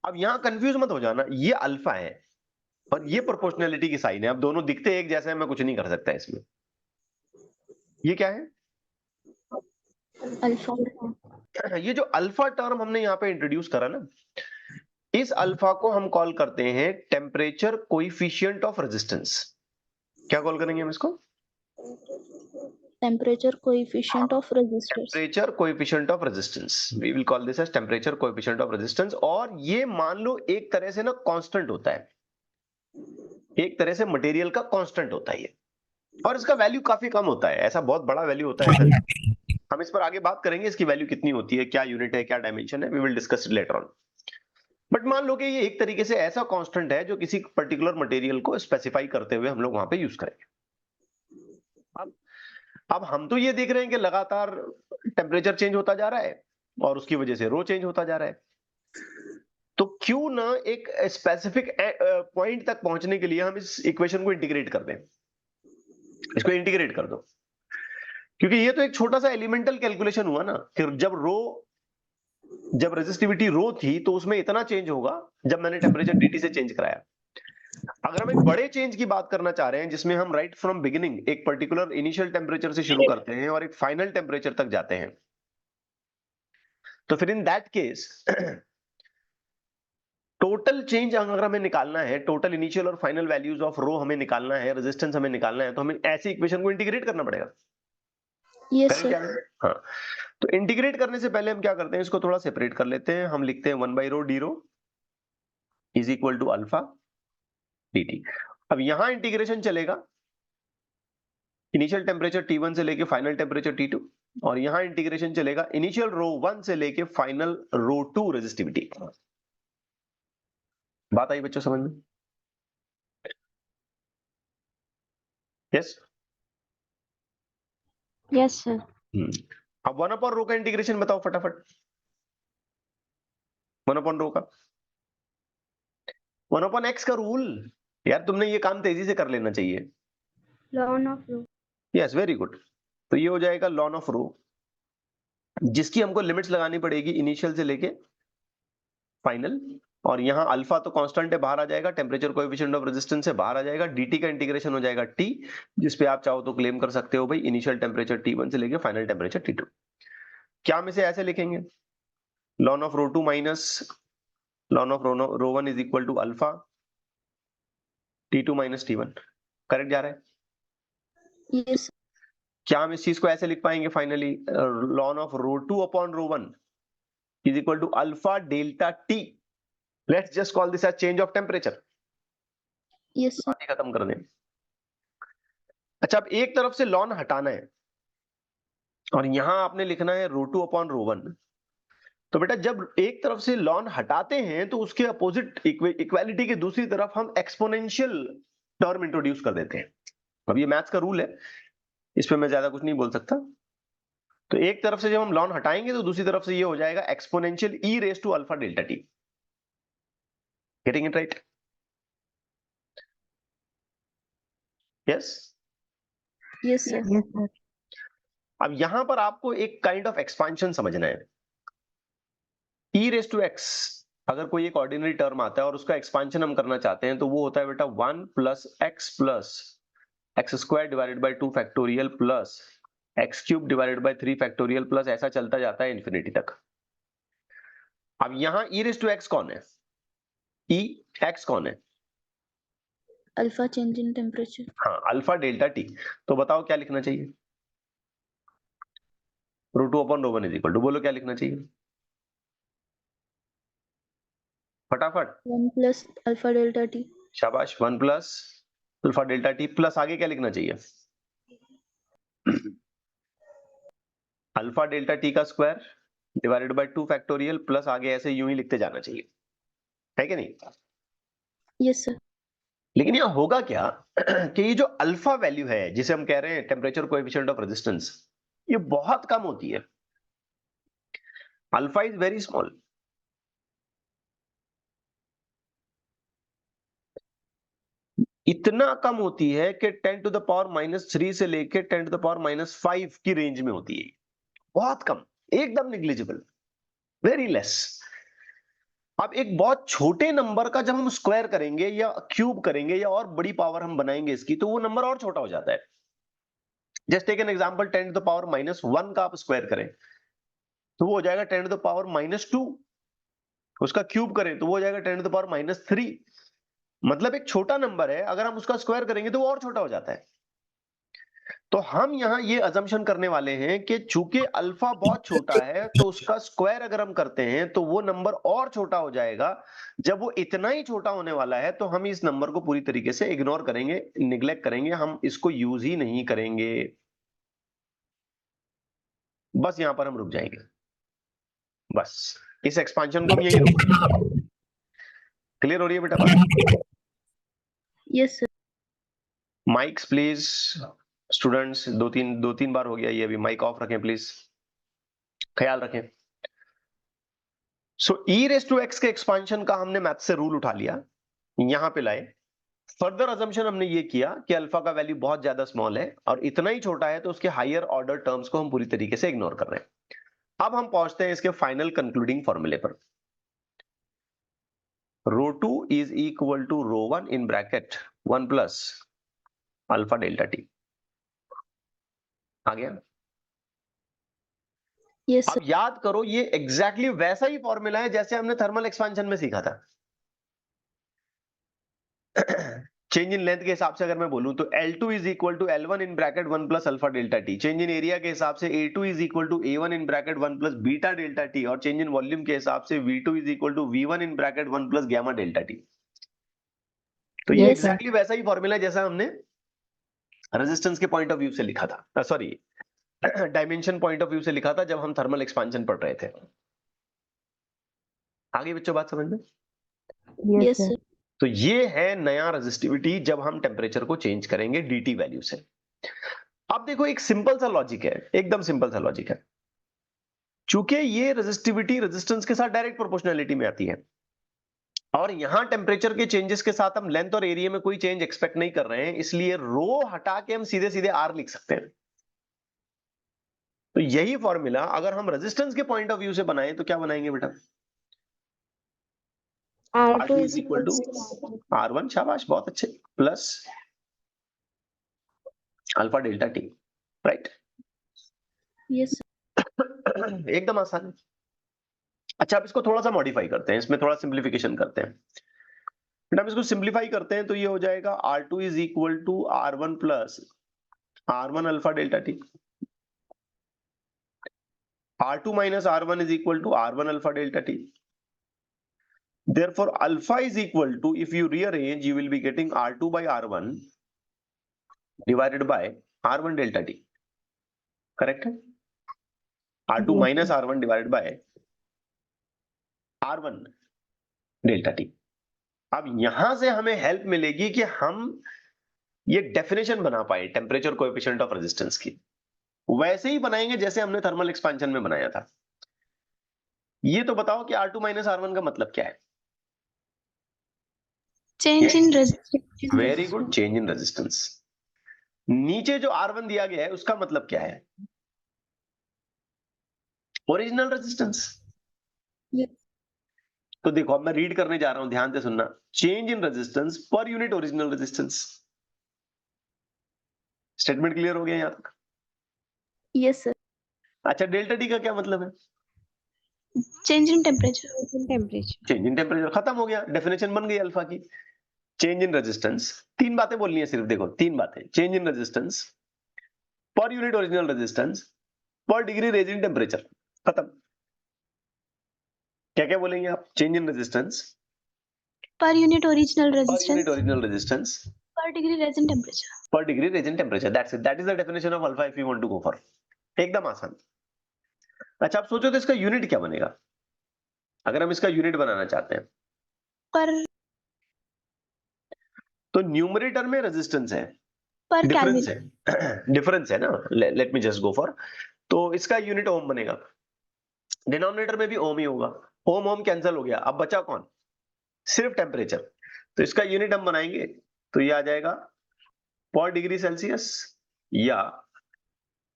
अब यहां कंफ्यूज मत हो जाना, ये अल्फा है और ये प्रोपोर्शनलिटी की साइन है। अब दोनों दिखते एक जैसे हैं, मैं कुछ नहीं कर सकता इसमें। ये क्या है? Alpha. ये जो अल्फा टर्म हमने यहाँ पे इंट्रोड्यूस करा ना, इस अल्फा को हम कॉल करते हैं टेम्परेचर कोएफिशिएंट ऑफ रेजिस्टेंस। क्या कॉल करेंगे हम इसको? Temperature coefficient of resistors. Temperature coefficient of resistance, we will call this as temperature coefficient of resistance. और ये मान लो एक तरह से ना कांस्टेंट होता है, एक तरह से मटेरियल का कांस्टेंट होता है ये। और इसका वैल्यू काफी कम होता है, ऐसा बहुत बड़ा वैल्यू होता है ऐसा नहीं। हम इस पर आगे बात करेंगे, इसकी वैल्यू कितनी होती है, क्या यूनिट है, क्या डायमेंशन है, we will discuss it later on. But मान लो कि ये एक तरीके से ऐसा कांस्टेंट है जो किसी पर्टिकुलर मटेरियल को स्पेसिफाई करते हुए हम लोग वहां पे यूज करेंगे। अब हम तो ये देख रहे हैं कि लगातार टेम्परेचर चेंज होता जा रहा है और उसकी वजह से रो चेंज होता जा रहा है, तो क्यों ना एक स्पेसिफिक पॉइंट तक पहुंचने के लिए हम इस इक्वेशन को इंटीग्रेट कर दें, इसको इंटीग्रेट कर दो, क्योंकि ये तो एक छोटा सा एलिमेंटल कैलकुलेशन हुआ ना कि जब रेजिस्टिविटी रो थी तो उसमें इतना चेंज होगा जब मैंने टेम्परेचर डीटी से चेंज कराया। अगर हम एक बड़े चेंज की बात करना चाह रहे हैं जिसमें हम राइट फ्रॉम बिगिनिंग एक पर्टिकुलर इनिशियल टेम्परेचर से शुरू करते हैं और एक फाइनल टेम्परेचर तक जाते हैं, तो फिर in that case total change अगर हमें निकालना है, टोटल इनिशियल और फाइनल वैल्यूज ऑफ रो हमें निकालना है, रेजिस्टेंस हमें निकालना है, तो हमें ऐसी इक्वेशन को इंटीग्रेट करना पड़ेगा। Yes, correct sir. है? हाँ, तो इंटीग्रेट करने से पहले हम क्या करते हैं, इसको थोड़ा सेपरेट कर लेते हैं। हम लिखते हैं 1/ρ D rho is equal to alpha dt। अब यहां इंटीग्रेशन चलेगा इनिशियल टेम्परेचर T1 से लेके फाइनल टेम्परेचर T2, और यहां इंटीग्रेशन चलेगा इनिशियल रो 1 से लेके फाइनल रो 2 रेजिस्टिविटी। बात आई बच्चों समझ में? यस। Yes, sir. अब 1/रो का इंटीग्रेशन बताओ फटाफट। 1/रो का 1/x का रूल। यार तुमने ये काम तेजी से कर लेना चाहिए। Ln of rho. Yes, very good. तो ये हो जाएगा लॉन ऑफ रो, जिसकी हमको लिमिट्स लगानी पड़ेगी इनिशियल से लेके फाइनल, और यहां अल्फा तो कांस्टेंट है, बाहर आ जाएगा, टेम्परेचर कोएफिशिएंट ऑफ रेजिस्टेंस से बाहर आ जाएगा, dt का इंटीग्रेशन हो जाएगा t, जिस पे आप चाहो तो क्लेम कर सकते हो भाई इनिशियल टेम्परेचर T1 से लेके फाइनल टेम्परेचर T2। क्या हम इसे ऐसे लिखेंगे, ln of rho 2 minus ln of rho 1 is equal to alpha T2 minus T1। Correct जा रहा है? Yes. क्या हम इस चीज को ऐसे लिख पाएंगे finally, ln of rho 2 upon rho 1 is equal to alpha delta t. Let's just call this as change of temperature. Yes, sir. बात ही खत्म कर दें। अच्छा, अब एक तरफ से लॉन हटाना है और यहां आपने लिखना है रो 2 अपॉन रो 1। तो बेटा जब एक तरफ से लॉन हटाते हैं तो उसके अपोजिट इक्वालिटी के दूसरी तरफ हम एक्सपोनेंशियल टर्म इंट्रोड्यूस कर देते हैं। अब ये मैथ्स का रूल है, इस पे मैं ज्यादा कुछ नहीं बोल सकता। तो एक तरफ से जब हम लॉन हटाएंगे तो दूसरी तरफ से ये हो जाएगा exponential e raise to alpha delta t. Getting it right? Yes. Yes, sir. Yes, sir. अब यहां पर आपको एक काइंड ऑफ एक्सपांशन समझना है। ई रेज टू एक्स अगर कोई एक ऑर्डिनरी टर्म आता है और उसका एक्सपांशन हम करना चाहते हैं तो वो होता है बेटा 1 plus x square divided by 2 factorial plus x cube divided by 3 factorial plus ऐसा चलता जाता है इन्फिनिटी तक। अब यहां ई रेज टू एक्स कौन है, ई एक्स कौन है? Alpha change in temperature. हाँ, अल्फा डेल्टा टी। तो बताओ क्या लिखना चाहिए, rho 2 upon rho 1 is equal to, बोलो क्या लिखना चाहिए फटाफट। 1 plus alpha delta t. शाबाश, 1 plus alpha delta T plus आगे क्या लिखना चाहिए, अल्फा डेल्टा टी का square divided by 2 factorial plus आगे ऐसे यूं ही लिखते जाना चाहिए, है कि नहीं? Yes, sir. लेकिन यहां होगा क्या कि ये जो अल्फा वैल्यू है जिसे हम कह रहे हैं टेम्परेचर कोएफिशिएंट ऑफ रेजिस्टेंस, ये बहुत कम होती है। Alpha is very small. इतना कम होती है कि 10 टू द पावर -3 से लेके 10 टू द पावर -5 की रेंज में होती है। बहुत कम, एकदम निग्लिजिबल, वेरी लेस। अब एक बहुत छोटे नंबर का जब हम स्क्वायर करेंगे या क्यूब करेंगे या और बड़ी पावर हम बनाएंगे इसकी, तो वो नंबर और छोटा हो जाता है। Just take an example, 10 to the power -1 का आप स्क्वायर करें तो वो हो जाएगा 10 टू द पावर -2। उसका क्यूब करें तो वो हो जाएगा 10 टू द पावर -3। मतलब एक छोटा नंबर है, अगर हम उसका स्क्वायर करेंगे तो वो और छोटा हो जाता है। तो हम यहाँ ये अजम्पशन करने वाले हैं कि चूंकि अल्फा बहुत छोटा है तो उसका स्क्वायर अगर हम करते हैं तो वो नंबर और छोटा हो जाएगा। जब वो इतना ही छोटा होने वाला है तो हम इस नंबर को पूरी तरीके से इग्नोर करेंगे, निग्लेक्ट करेंगे, हम इसको यूज ही नहीं करेंगे। बस यहां पर हम रुक जाएंगे। बस इस एक्सपांशन को हम यही रोक। क्लियर हो रही है बेटा बात? Yes, sir. Mics please students, दो तीन बार हो गया ये, अभी माइक ऑफ रखें प्लीज, ख्याल रखें। सो ई रेस टू एक्स के एक्सपांशन का हमने मैथ से रूल उठा लिया, यहां पे लाए। फर्दर अजम्पशन हमने ये किया कि अल्फा का वैल्यू बहुत ज्यादा स्मॉल है और इतना ही छोटा है तो उसके हायर ऑर्डर टर्म्स को हम पूरी तरीके से इग्नोर कर रहे हैं। अब हम पहुंचते हैं इसके फाइनल कंक्लूडिंग फॉर्मूले पर। Rho two is equal to rho one in bracket 1 plus alpha delta T. आ गया? Yes, sir. अब याद करो ये एग्जैक्टली वैसा ही फॉर्मूला है जैसे हमने थर्मल एक्सपेंशन में सीखा था। चेंज इन लेंथ के हिसाब से अगर मैं बोलूं तो L2 is equal to L1 in bracket 1 plus alpha delta t. Change in area के हिसाब से A2 is equal to A1 in bracket 1 plus beta delta t. और चेंज इन वॉल्यूम के हिसाब से V2 is equal to V1 in bracket 1 plus gamma delta t. तो ये Yes, sir. Exactly वैसा ही फॉर्मूला है जैसा हमने रेजिस्टेंस के पॉइंट ऑफ व्यू से लिखा था, sorry dimension point of view से लिखा था जब हम थर्मल एक्सपेंशन पढ़ रहे थे। आगे बच्चों बात समझ में? Yes, sir. तो ये है नया रेजिस्टिविटी जब हम टेम्परेचर को चेंज करेंगे डीटी वैल्यू से। अब देखो एक सिंपल सा लॉजिक है, एकदम सिंपल सा लॉजिक है। चूंकि ये रेजिस्टिविटी रेजिस्टेंस के साथ डायरेक्ट प्रोपोर्शनलिटी में आती है और यहां टेम्परेचर के चेंजेस के साथ हम लेंथ और एरिया में कोई चेंज एक्सपेक्ट नहीं कर रहे हैं, इसलिए रो हटा के हम सीधे सीधे आर लिख सकते हैं। तो यही फॉर्मूला अगर हम रेजिस्टेंस के पॉइंट ऑफ व्यू से बनाएं तो क्या बनाएंगे बेटा? R2 is equal to R1, शाबाश बहुत अच्छे, plus alpha delta T, right? Yes, sir. एकदम आसान है। अच्छा अब इसको थोड़ा सा मॉडिफाई करते हैं, इसमें थोड़ा सिंप्लीफिकेशन करते हैं। बेटा हम इसको सिंप्लीफाई करते हैं तो ये हो जाएगा R2 is equal to R1 plus R1 alpha delta t. R2 minus R1 is equal to R1 alpha delta T. Therefore, alpha is equal to, if you rearrange, you will be getting R2 by R1 divided by R1 delta T. Correct? R2 minus R1 divided by R1 delta T. अब यहां से हमें help मिलेगी कि हम ये definition बना पाए टेम्परेचर कोएफिशिएंट ऑफ रेजिस्टेंस की। वैसे ही बनाएंगे जैसे हमने थर्मल एक्सपेंशन में बनाया था। ये तो बताओ कि R2 minus R1 का मतलब क्या है? Change in resistance. Very good, change in resistance. नीचे जो R1 दिया गया है उसका मतलब क्या है? Original resistance. Yes. तो देखो अब मैं रीड करने जा रहा हूं, ध्यान से सुनना। Change in resistance per unit original resistance. Statement clear हो गया यहां तक? Yes, sir. अच्छा डेल्टा टी का क्या मतलब है? Change in temperature. Change in temperature, खत्म हो गया, डेफिनेशन बन गई अल्फा की। चेंज इन रेजिस्टेंस, तीन बातें बोलनी है सिर्फ, देखो तीन बातें। Change in resistance, per unit original resistance, पर डिग्री रेज इन टेम्परेचर, खत्म। क्या क्या बोलेंगे आप? Change in resistance, Per unit original per resistance. unit original resistance, Per degree resin temperature. per degree range in temperature. That's it. That is the definition of alpha if you want to go for. एकदम आसान। अच्छा आप सोचो तो इसका unit क्या बनेगा अगर हम इसका यूनिट बनाना चाहते हैं? Per तो न्यूमरेटर में रेजिस्टेंस है, per डिफरेंस Kelvin. है, डिफरेंस है ना। Let me just go for, तो इसका यूनिट ओम बनेगा। डिनोमिनेटर में भी ओम ही होगा, ओम ओम कैंसिल हो गया, अब बचा कौन? सिर्फ टेम्परेचर। तो इसका यूनिट हम बनाएंगे तो ये आ जाएगा पर डिग्री सेल्सियस या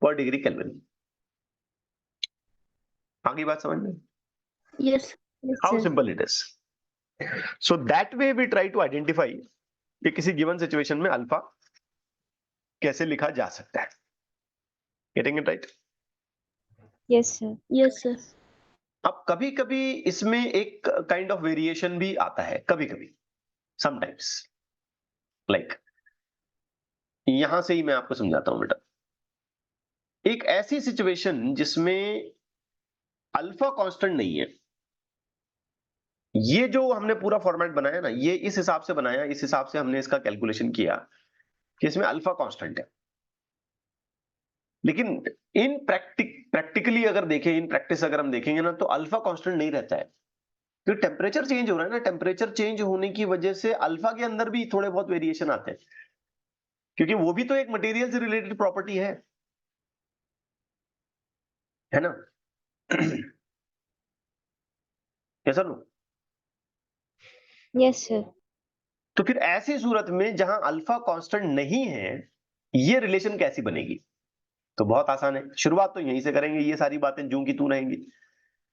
पर डिग्री केल्विन। आगे बात समझ में? Yes. Yes, how sir. Simple it is. So that way we try to identify कि किसी गिवन सिचुएशन में अल्फा कैसे लिखा जा सकता है। Getting it right? Yes, sir. Yes, sir. अब कभी कभी इसमें एक काइंड ऑफ वेरिएशन भी आता है, कभी कभी, समटाइम्स। लाइक यहां से ही मैं आपको समझाता हूं बेटा। एक ऐसी सिचुएशन जिसमें अल्फा कांस्टेंट नहीं है, ये जो हमने पूरा फॉर्मेट बनाया ना, ये इस हिसाब से बनाया, इस हिसाब से हमने इसका कैलकुलेशन किया कि इसमें अल्फा कांस्टेंट है। लेकिन इन प्रैक्टिकली अगर देखें, इन प्रैक्टिस अगर हम देखेंगे ना, तो अल्फा कांस्टेंट नहीं रहता है। तो टेम्परेचर चेंज हो रहा है ना, टेम्परेचर चेंज होने की वजह से अल्फा के अंदर भी थोड़े बहुत वेरिएशन आते हैं, क्योंकि वो भी तो एक मटेरियल से रिलेटेड प्रॉपर्टी है ना? कैसा लो? Yes, sir. तो फिर ऐसी सूरत में जहां अल्फा कांस्टेंट नहीं है, ये रिलेशन कैसी बनेगी? तो बहुत आसान है, शुरुआत तो यहीं से करेंगे, ये सारी बातें जूं की तू रहेंगी।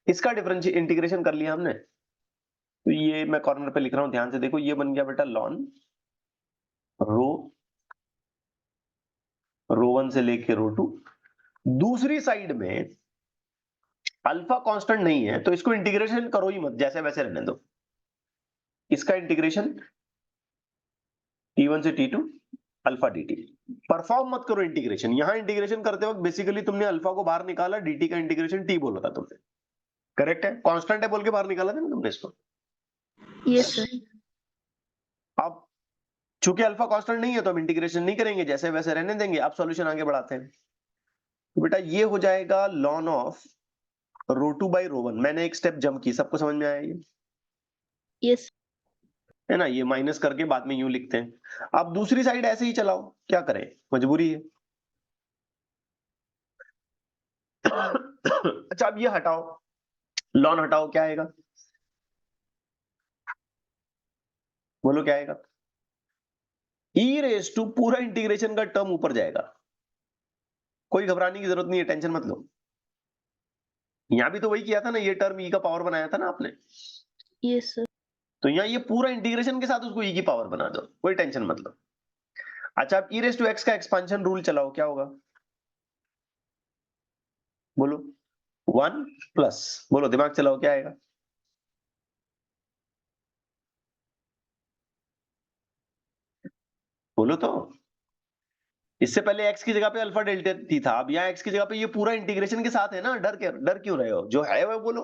इसका डिफरेंशियल इंटीग्रेशन कर लिया हमने, तो ये मैं कॉर्नर पे लिख रहा हूं, ध्यान से देखो, ये बन गया बेटा लॉन रो, रो 1 से लेके रो 2। दूसरी साइड में अल्फा कांस्टेंट नहीं है, तो इसको इंटीग्रेशन करो ही मत, जैसे वैसे रहने दो। इसका इंटीग्रेशन T1 से T2 अल्फा dt। परफॉर्म मत करो इंटीग्रेशन, यहां इंटीग्रेशन करते वक्त बेसिकली तुमने अल्फा को बाहर निकाला, dt का इंटीग्रेशन t बोला था तुमने, करेक्ट है? कांस्टेंट है बोल के बाहर निकाला था ना तुमने इसको। Yes, sir. अब चूंकि अल्फा कांस्टेंट नहीं है, तो हम इंटीग्रेशन नहीं करेंगे, जैसे वैसे रहने देंगे। अब सॉल्यूशन आगे बढ़ाते हैं। तो बेटा ये हो जाएगा ln of rho 2 by rho 1। मैंने एक स्टेप जंप की, सबको समझ में आया ये? Yes. है ना? ये माइनस करके बाद में यूं लिखते हैं। अब दूसरी साइड ऐसे ही चलाओ, क्या करें, मजबूरी है। अच्छा, अब ये हटाओ, लॉन हटाओ, क्या आएगा? बोलो क्या आएगा? ई रेस टू पूरा इंटीग्रेशन का टर्म ऊपर जाएगा। कोई घबराने की जरूरत नहीं है, टेंशन मत लो। यहां भी तो वही किया था ना, ये टर्म ई का पावर बनाया था ना आपने, Yes, sir. तो यहाँ ये पूरा इंटीग्रेशन के साथ उसको ई की पावर बना दो, कोई टेंशन मत लो। अच्छा, अब ई रेस टू एक्स का एक्सपांशन रूल चलाओ, क्या होगा? बोलो 1 प्लस, बोलो दिमाग चलाओ, क्या आएगा? बोलो तो। इससे पहले x की जगह पे अल्फा डेल्टा t था, अब यहाँ x की जगह पे ये पूरा इंटीग्रेशन के साथ है ना, डर क्यों रहे हो? जो है वो बोलो,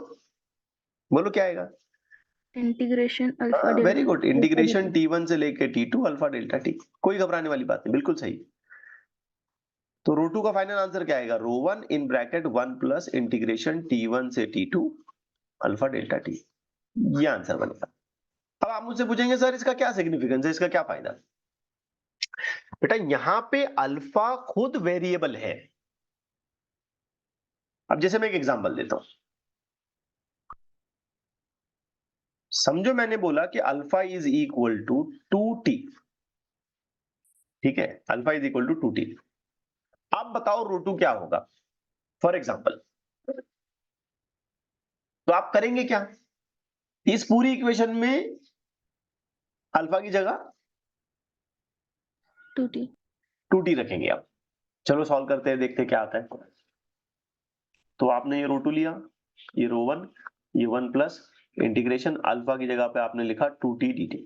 बोलो क्या आएगा? Integration alpha very delta. Good, Alpha integration delta. T1 से लेके T2 अल्फा डेल्टा t। कोई घबराने वाली बात नहीं, बिल्कुल सही। तो रो 2 का फाइनल आंसर क्या आएगा? रो 1 इन ब्रैकेट 1 प्लस इंटीग्रेशन T1 से T2 अल्फा डेल्टा t। ये आंसर बनेगा। अब आप मुझसे पूछेंगे सर इसका क्या सिग्निफिकेंस है, इसका क्या फायदा? बेटा यहां पे अल्फा खुद वेरिएबल है। अब जैसे मैं एक एग्जांपल देता हूं, समझो मैंने बोला कि alpha is equal to 2t, ठीक है? Alpha is equal to 2t। अब बताओ रो 2 क्या होगा फॉर एग्जांपल? तो आप करेंगे क्या? इस पूरी इक्वेशन में अल्फा की जगह 2t. 2t रखेंगे। आप चलो सॉल्व करते हैं, देखते हैं क्या आता है। तो आपने ये रो 2 लिया, ये रो 1, ये 1 प्लस इंटीग्रेशन अल्फा की जगह पे आपने लिखा 2t dt।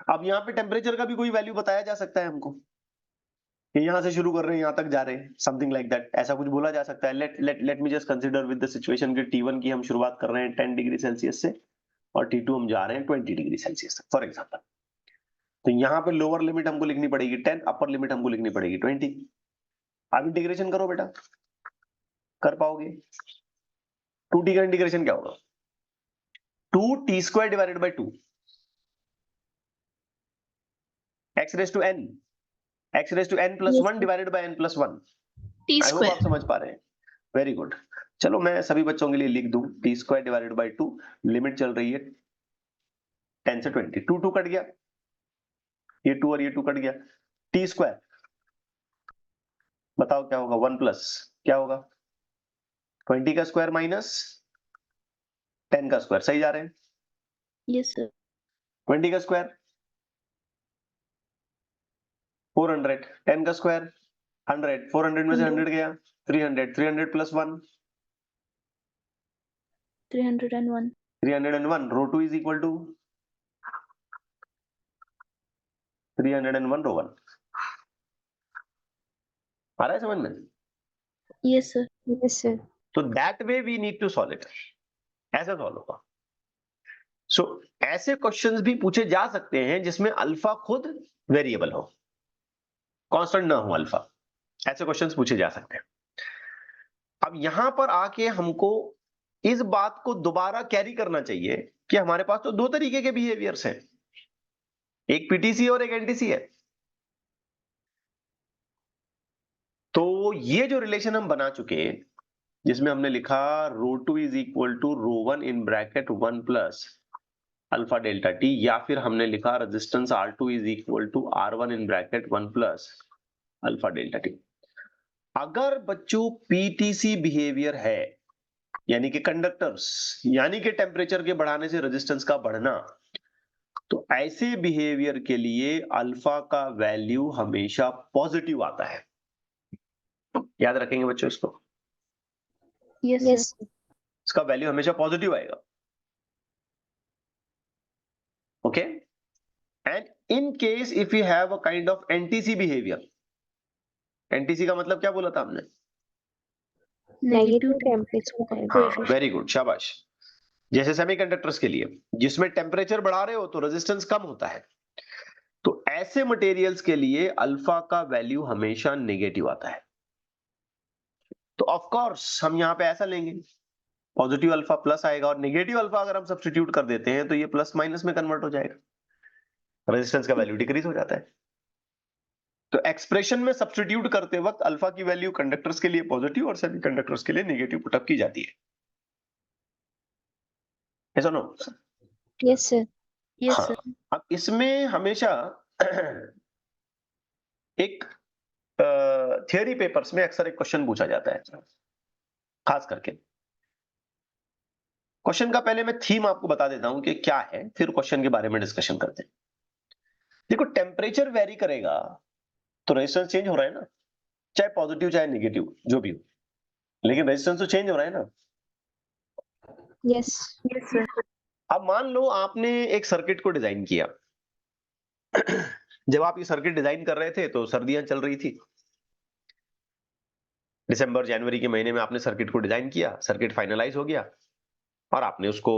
अब यहाँ पे टेम्परेचर का भी कोई वैल्यू बताया जा सकता है हमको, कि यहां से शुरू कर रहे हैं यहां तक जा रहे हैं, समथिंग लाइक दैट, ऐसा कुछ बोला जा सकता है। Let me just consider with the situation कि T1 की हम शुरुआत कर रहे हैं 10 डिग्री सेल्सियस से, और T2 हम जा रहे हैं 20 डिग्री सेल्सियस तक फॉर एग्जांपल। तो यहाँ पे लोअर लिमिट हमको लिखनी पड़ेगी 10, अपर लिमिट हमको लिखनी पड़ेगी 20। अब इंटीग्रेशन करो बेटा, कर पाओगे? 2t का इंटीग्रेशन क्या होगा? 2t² divided by 2 x raise to n, x raise to n plus Yes, 1 sir. Divided by n plus 1। T I hope आप square. समझ पा रहे हैं। Very good. चलो मैं सभी बच्चों के लिए लिख दूं, t² डिवाइडेड बाई 2, लिमिट चल रही है 10 से 20, 2 कट गया, ये 2 और ये 2 कट गया, t², बताओ क्या होगा? 1 प्लस क्या होगा? 20 का स्क्वायर माइनस 10 का स्क्वायर, सही जा रहे हैं? Yes, sir. 20 का स्क्वायर 400, 10 का स्क्वायर 100, 400 में से 100 गया 300, 300 प्लस 1 301. 301। रो 2 इज इक्वल टू 301 रो 1। आ रहा है समझ में? Yes, sir. Yes, sir. तो that way we need to solve it, ऐसा सॉल्व होगा। सो ऐसे क्वेश्चंस भी पूछे जा सकते हैं जिसमें अल्फा खुद वेरिएबल हो, कांस्टेंट ना हो अल्फा, ऐसे क्वेश्चंस पूछे जा सकते हैं। अब यहां पर आके हमको इस बात को दोबारा कैरी करना चाहिए कि हमारे पास तो दो तरीके के बिहेवियर्स हैं, एक पीटीसी और एक एनटीसी है। तो ये जो रिलेशन हम बना चुके हैं, जिसमें हमने लिखा ρ2 is equal to ρ1 in bracket 1 plus alpha delta T, या फिर हमने लिखा resistance R2 is equal to R1 in bracket 1 plus alpha delta T. अगर बच्चों पीटीसी बिहेवियर है, यानी कि कंडक्टर्स, यानी कि टेम्परेचर के बढ़ाने से रेजिस्टेंस का बढ़ना, तो ऐसे बिहेवियर के लिए अल्फा का वैल्यू हमेशा पॉजिटिव आता है। याद रखेंगे बच्चों इसको, Yes, Yes, sir. sir. इसका वैल्यू हमेशा पॉजिटिव आएगा। Okay, and in case if you have a kind of NTC behaviour, NTC का मतलब क्या बोला था हमने? Negative temperature coefficient. Very good, शाबाश। जैसे सेमीकंडक्टर्स के लिए जिसमें टेम्परेचर बढ़ा रहे हो तो रेजिस्टेंस कम होता है, तो ऐसे मटेरियल्स के लिए अल्फा का वैल्यू हमेशा नेगेटिव आता है। तो ऑफ कोर्स हम यहां पे ऐसा लेंगे, पॉजिटिव अल्फा प्लस आएगा, और नेगेटिव अल्फा अगर हम सब्स्टिट्यूट कर देते हैं तो ये प्लस माइनस में कन्वर्ट हो जाएगा, रेजिस्टेंस का वैल्यू डिक्रीज हो जाता है। तो एक्सप्रेशन में सब्स्टिट्यूट करते वक्त अल्फा की वैल्यू कंडक्टर्स के लिए पॉजिटिव और सेमीकंडक्टर्स के लिए नेगेटिव पुटअप की जाती है। ऐसा नो? Yes, sir. Yes, हाँ, sir. अब इसमें हमेशा एक थियरी पेपर्स में अक्सर एक क्वेश्चन पूछा जाता है, खास करके क्वेश्चन का पहले मैं थीम आपको बता देता हूं कि क्या है, फिर क्वेश्चन के बारे में डिस्कशन करते हैं। देखो, टेम्परेचर वेरी करेगा तो रेजिस्टेंस चेंज हो रहा है ना, चाहे पॉजिटिव चाहे नेगेटिव जो भी हो, लेकिन रेजिस्टेंस तो चेंज हो रहा है ना। Yes. Yes, sir. अब मान लो आपने एक सर्किट को डिजाइन किया। जब आप ये सर्किट डिजाइन कर रहे थे तो सर्दियां चल रही थी, दिसंबर जनवरी के महीने में आपने सर्किट को डिजाइन किया, सर्किट फाइनलाइज हो गया और आपने उसको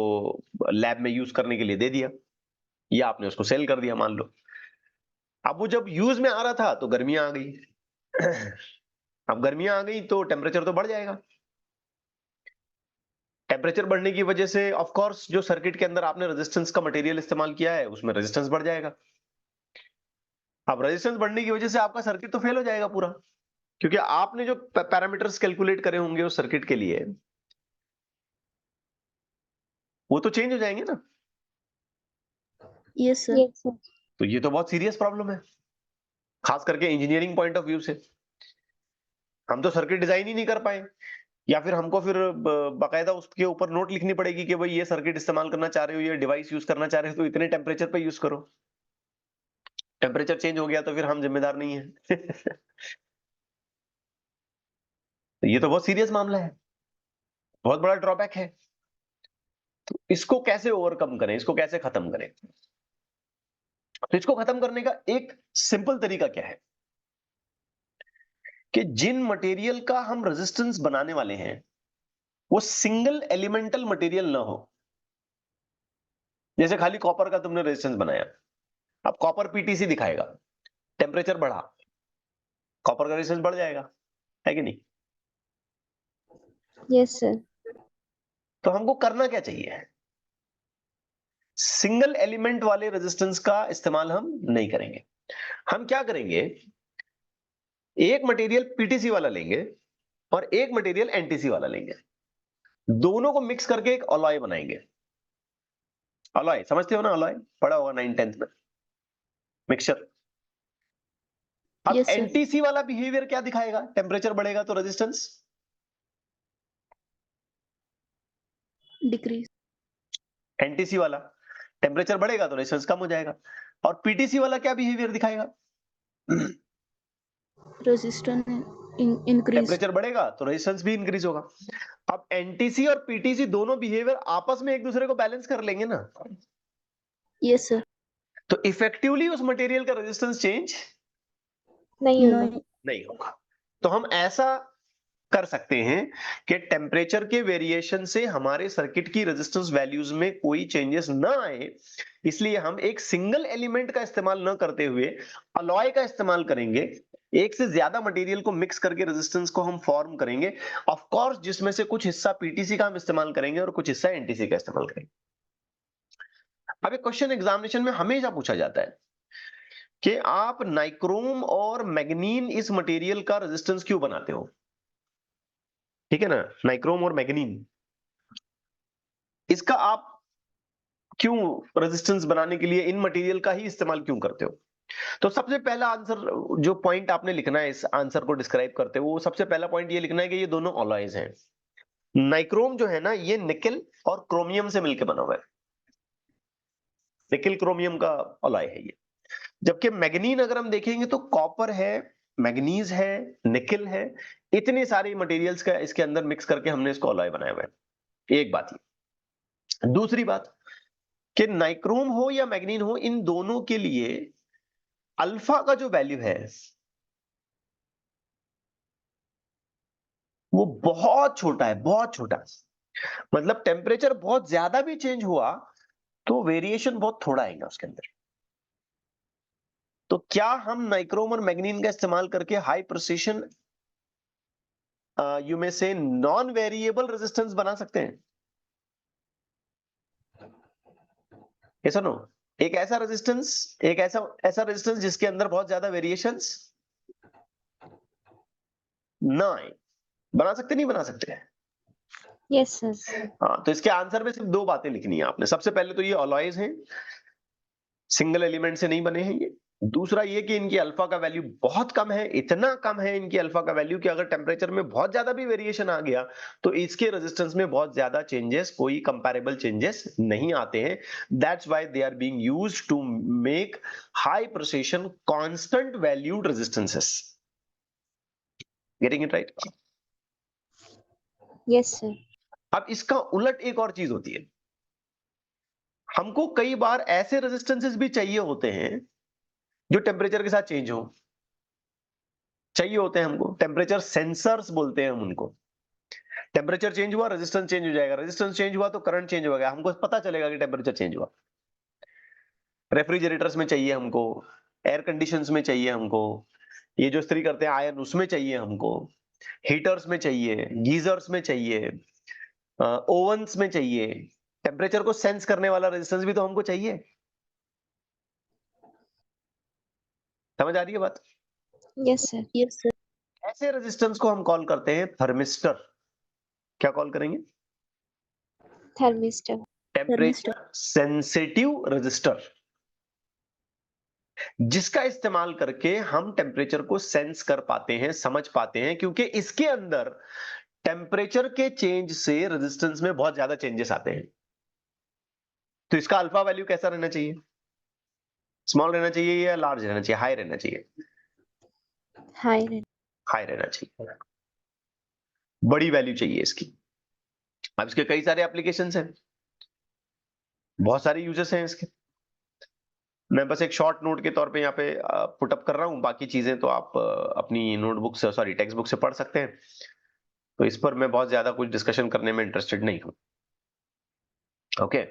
लैब में यूज करने के लिए दे दिया, या आपने उसको सेल कर दिया मान लो। अब वो जब यूज में आ रहा था तो गर्मियां आ गई। अब गर्मियां आ गई तो टेम्परेचर तो बढ़ जाएगा। टेम्परेचर बढ़ने की वजह से ऑफ कोर्स जो सर्किट के अंदर आपने रेजिस्टेंस का मटेरियल इस्तेमाल किया है उसमें रेजिस्टेंस बढ़ जाएगा। अब रेजिस्टेंस बढ़ने की वजह से आपका सर्किट तो फेल हो जाएगा पूरा, क्योंकि आपने जो पैरामीटर्स कैलकुलेट करे होंगे उस सर्किट के लिए वो तो चेंज हो जाएंगे ना। Yes, sir. Yes, sir. तो ये तो बहुत सीरियस प्रॉब्लम है, खास करके इंजीनियरिंग पॉइंट ऑफ व्यू से। हम तो सर्किट डिजाइन ही नहीं कर पाए, या फिर हमको फिर बाकायदा उसके ऊपर नोट लिखनी पड़ेगी कि भाई ये सर्किट इस्तेमाल करना चाह रहे हो, ये डिवाइस यूज करना चाह रहे हो तो इतने टेम्परेचर पे यूज करो। टेम्परेचर चेंज हो गया तो फिर हम जिम्मेदार नहीं है। तो ये तो बहुत सीरियस मामला है, बहुत बड़ा ड्रॉबैक है। तो इसको कैसे ओवरकम करें, इसको कैसे खत्म करें? तो इसको खत्म करने का एक सिंपल तरीका क्या है कि जिन मटेरियल का हम रेजिस्टेंस बनाने वाले हैं वो सिंगल एलिमेंटल मटेरियल ना हो। जैसे खाली कॉपर का तुमने रेजिस्टेंस बनाया, अब कॉपर पीटीसी दिखाएगा, टेम्परेचर बढ़ा, कॉपर का रेजिस्टेंस बढ़ जाएगा, है कि नहीं? Yes, sir. तो हमको करना क्या चाहिए? सिंगल एलिमेंट वाले रेजिस्टेंस का इस्तेमाल हम नहीं करेंगे। हम क्या करेंगे, एक मटेरियल पीटीसी वाला लेंगे और एक मटेरियल एनटीसी वाला लेंगे, दोनों को मिक्स करके एक अलॉय बनाएंगे। अलॉय समझते हो ना, अलॉय पढ़ा होगा 9th-10th में, मिक्सचर। अब Yes, sir. एनटीसी वाला बिहेवियर क्या दिखाएगा? टेम्परेचर बढ़ेगा तो रेजिस्टेंस Decrease. एनटीसी वाला, टेम्परेचर बढ़ेगा तो रेजिस्टेंस कम हो जाएगा। और पीटीसी वाला क्या बिहेवियर दिखाएगा? Resistance increase. टेम्परेचर बढ़ेगा तो रेजिस्टेंस भी इंक्रीज होगा। अब एनटीसी और पीटीसी दोनों बिहेवियर आपस में एक दूसरे को बैलेंस कर लेंगे ना, Yes, sir. तो इफेक्टिवली उस मटेरियल का रेजिस्टेंस चेंज नहीं होगा। No. नहीं होगा। तो हम ऐसा कर सकते हैं कि टेम्परेचर के वेरिएशन से हमारे सर्किट की रेजिस्टेंस वैल्यूज में कोई चेंजेस ना आए, इसलिए हम एक सिंगल एलिमेंट का इस्तेमाल न करते हुए अलॉय का इस्तेमाल करेंगे। एक से ज्यादा मटेरियल को मिक्स करके रेजिस्टेंस को हम फॉर्म करेंगे, ऑफ कोर्स जिसमें से कुछ हिस्सा पीटीसी का हम इस्तेमाल करेंगे और कुछ हिस्सा एनटीसी का इस्तेमाल करेंगे। अब एक क्वेश्चन एग्जामिनेशन में हमेशा पूछा जाता है कि आप नाइक्रोम और मैग्नीन इस मटेरियल का रेजिस्टेंस क्यों बनाते हो? ठीक है ना, नाइक्रोम और मैग्नीन, इसका आप क्यों रेजिस्टेंस बनाने के लिए इन मटेरियल का ही इस्तेमाल क्यों करते हो? तो सबसे पहला आंसर, जो पॉइंट आपने लिखना है इस आंसर को डिस्क्राइब करते हुए, वो सबसे पहला पॉइंट ये लिखना है कि ये दोनों अलॉयज हैं। नाइक्रोम जो है ना, ये निकेल और क्रोमियम से मिलकर बना हुआ है, निकेल क्रोमियम का अलॉय है ये। जबकि मैग्नीन अगर हम देखेंगे तो कॉपर है, मैग्नीज है, निकेल है, इतने सारे मटेरियल्स का इसके अंदर मिक्स करके हमने इसको अलॉय बनाया हुआ है। एक बात ये। दूसरी बात कि नाइक्रोम हो या मैग्नीन हो, इन दोनों के लिए अल्फा का जो वैल्यू है वो बहुत छोटा है, बहुत छोटा। मतलब टेम्परेचर बहुत ज्यादा भी चेंज हुआ तो वेरिएशन बहुत थोड़ा आएगा उसके अंदर। तो क्या हम नाइक्रोम और मैग्नीन का इस्तेमाल करके हाई प्रिसिशन, यू मे से नॉन वेरिएबल रेजिस्टेंस बना सकते हैं? ऐसा नो, एक ऐसा रेजिस्टेंस, एक ऐसा रेजिस्टेंस जिसके अंदर बहुत ज्यादा वेरिएशंस ना आए, बना सकते नहीं बना सकते? Yes, sir. हाँ, तो इसके आंसर में सिर्फ दो बातें लिखनी है आपने। सबसे पहले तो ये अलॉयज हैं, सिंगल एलिमेंट से नहीं बने हैं ये। दूसरा ये कि इनकी अल्फा का वैल्यू बहुत कम है, इतना कम है इनकी अल्फा का वैल्यू कि अगर टेम्परेचर में बहुत ज्यादा भी वेरिएशन आ गया तो इसके रेजिस्टेंस में बहुत ज्यादा चेंजेस, कोई कंपैरेबल चेंजेस नहीं आते हैं। That's why they are being used to make high precision constant valued resistances. Getting it right? Yes, sir. अब इसका उलट एक और चीज होती है, हमको कई बार ऐसे रेजिस्टेंसेस भी चाहिए होते हैं जो टेम्परेचर के साथ चेंज हो, चाहिए होते हैं हमको। टेम्परेचर सेंसर्स बोलते हैं हम उनको। टेम्परेचर चेंज हुआ, रेजिस्टेंस चेंज हो जाएगा, रेजिस्टेंस चेंज हुआ तो करंट चेंज हो गया, हमको पता चलेगा कि टेम्परेचर चेंज हुआ। रेफ्रिजरेटर्स में चाहिए हमको, एयर कंडीशंस में चाहिए हमको, ये जो इस्त्री करते हैं आयरन उसमें चाहिए हमको, हीटर्स में चाहिए, गीजर्स में चाहिए, ओवंस में चाहिए। टेम्परेचर को सेंस करने वाला रेजिस्टेंस भी तो हमको चाहिए। समझ आ रही है बात? Yes, sir. Yes, sir. ऐसे रेजिस्टेंस को हम कॉल करते हैं थर्मिस्टर। क्या कॉल करेंगे? Thermistor. टेम्परेचर सेंसिटिव रेजिस्टर, जिसका इस्तेमाल करके हम टेम्परेचर को सेंस कर पाते हैं, समझ पाते हैं, क्योंकि इसके अंदर टेम्परेचर के चेंज से रेजिस्टेंस में बहुत ज्यादा चेंजेस आते हैं। तो इसका अल्फा वैल्यू कैसा रहना चाहिए? स्मॉल रहना चाहिए या लार्ज रहना चाहिए, हाई रहना चाहिए? High. हाई रहना चाहिए, बड़ी वैल्यू चाहिए इसकी। अब इसके कई सारे एप्लीकेशंस हैं, बहुत सारे यूजेस हैं इसके। मैं बस एक शॉर्ट नोट के तौर पे यहाँ पे पुट अप कर रहा हूँ, बाकी चीजें तो आप अपनी नोटबुक से, सॉरी टेक्स्ट बुक से पढ़ सकते हैं। तो इस पर मैं बहुत ज्यादा कुछ डिस्कशन करने में इंटरेस्टेड नहीं हूं। ओके,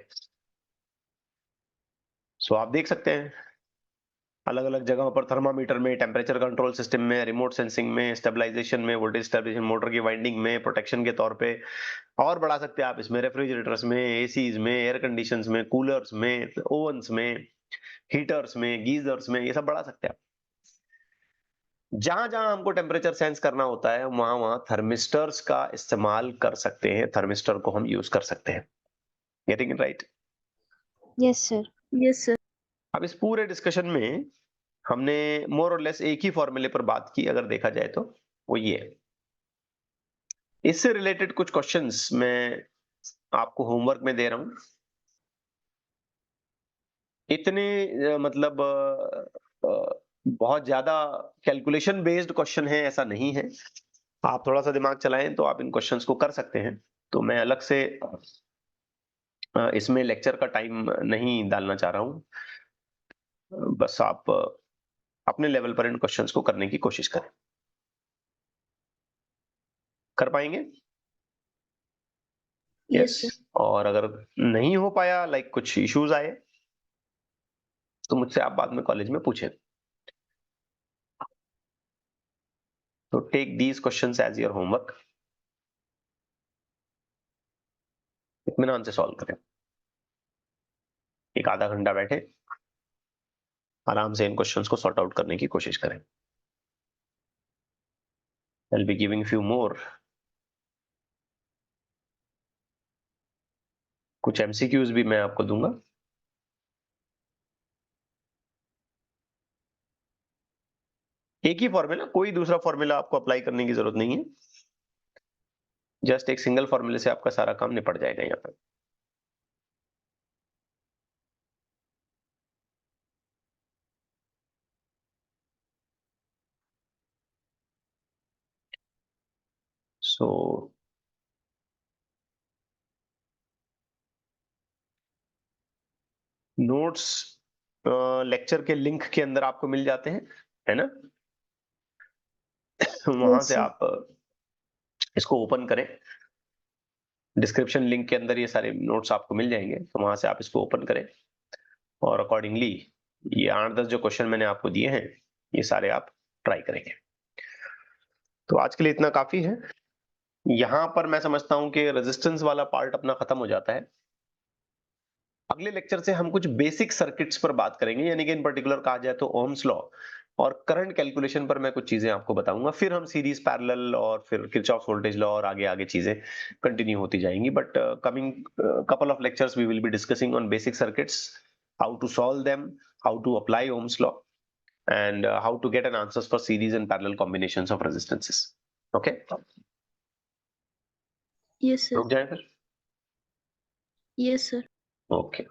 सो आप देख सकते हैं अलग अलग जगहों पर थर्मामीटर में, टेम्परेचर कंट्रोल सिस्टम में, रिमोट सेंसिंग में, स्टेबलाइजेशन में, वोल्टेज स्टेबलाइजेशन, मोटर की वाइंडिंग में, प्रोटेक्शन के तौर पे, और बढ़ा सकते हैं आप इसमें रेफ्रिजरेटर्स में, एसीज में, एयर कंडीशंस में, कूलर्स में, ओवंस में, हीटर्स में, गीजर्स में, ये सब बढ़ा सकते हैं आप। जहां जहां हमको टेम्परेचर सेंस करना होता है वहां वहां थर्मिस्टर्स का इस्तेमाल कर सकते हैं, थर्मिस्टर को हम यूज कर सकते हैं। Getting it right? Yes, sir. Yes, sir. अब इस पूरे डिस्कशन में हमने मोर और लेस एक ही फॉर्मूले पर बात की, अगर देखा जाए तो वो ये है। इससे रिलेटेड कुछ क्वेश्चंस मैं आपको होमवर्क में दे रहा हूं। इतने मतलब बहुत ज्यादा कैलकुलेशन बेस्ड क्वेश्चन है ऐसा नहीं है। आप थोड़ा सा दिमाग चलाएं तो आप इन क्वेश्चंस को कर सकते हैं। तो मैं अलग से इसमें लेक्चर का टाइम नहीं डालना चाह रहा हूं। बस आप अपने लेवल पर इन क्वेश्चंस को करने की कोशिश करें। कर पाएंगे? Yes, sir. और अगर नहीं हो पाया, लाइक कुछ इश्यूज आए, तो मुझसे आप बाद में कॉलेज में पूछें। तो take these questions as your homework, इत्मीनान से सॉल्व करें। एक आधा घंटा बैठे, आराम से इन क्वेश्चंस को सॉर्ट आउट करने की कोशिश करें। I'll be giving few more. कुछ एमसीक्यूज भी मैं आपको दूंगा। एक ही फॉर्मूला, कोई दूसरा फॉर्मूला आपको अप्लाई करने की जरूरत नहीं है, जस्ट एक सिंगल फॉर्मूले से आपका सारा काम निपट जाएगा यहाँ पर। सो नोट्स लेक्चर के लिंक के अंदर आपको मिल जाते हैं, है ना? वहां Yes, से sir. आप इसको ओपन करें, डिस्क्रिप्शन लिंक के अंदर ये सारे नोट्स आपको मिल जाएंगे, तो वहां से आप इसको ओपन करें और अकॉर्डिंगली ये 8-10 जो क्वेश्चन मैंने आपको दिए हैं, ये सारे आप ट्राई करेंगे। तो आज के लिए इतना काफी है। यहां पर मैं समझता हूं कि रेजिस्टेंस वाला पार्ट अपना खत्म हो जाता है। अगले लेक्चर से हम कुछ बेसिक सर्किट्स पर बात करेंगे, यानी कि इन पर्टिकुलर कहा जाए तो ओम्स लॉ और करंट कैलकुलेशन पर मैं कुछ चीजें आपको बताऊंगा। फिर हम सीरीज पैरेलल और फिर किरचॉफ वोल्टेज लॉ और आगे आगे चीजें कंटिन्यू होती जाएंगी। But coming couple of lectures we will be discussing on basic circuits, how to solve them, how to apply Ohm's law, and how to get an answers for series and parallel combinations of resistances. Okay? Yes, sir. रुक जाए फिर। Yes, sir. Okay.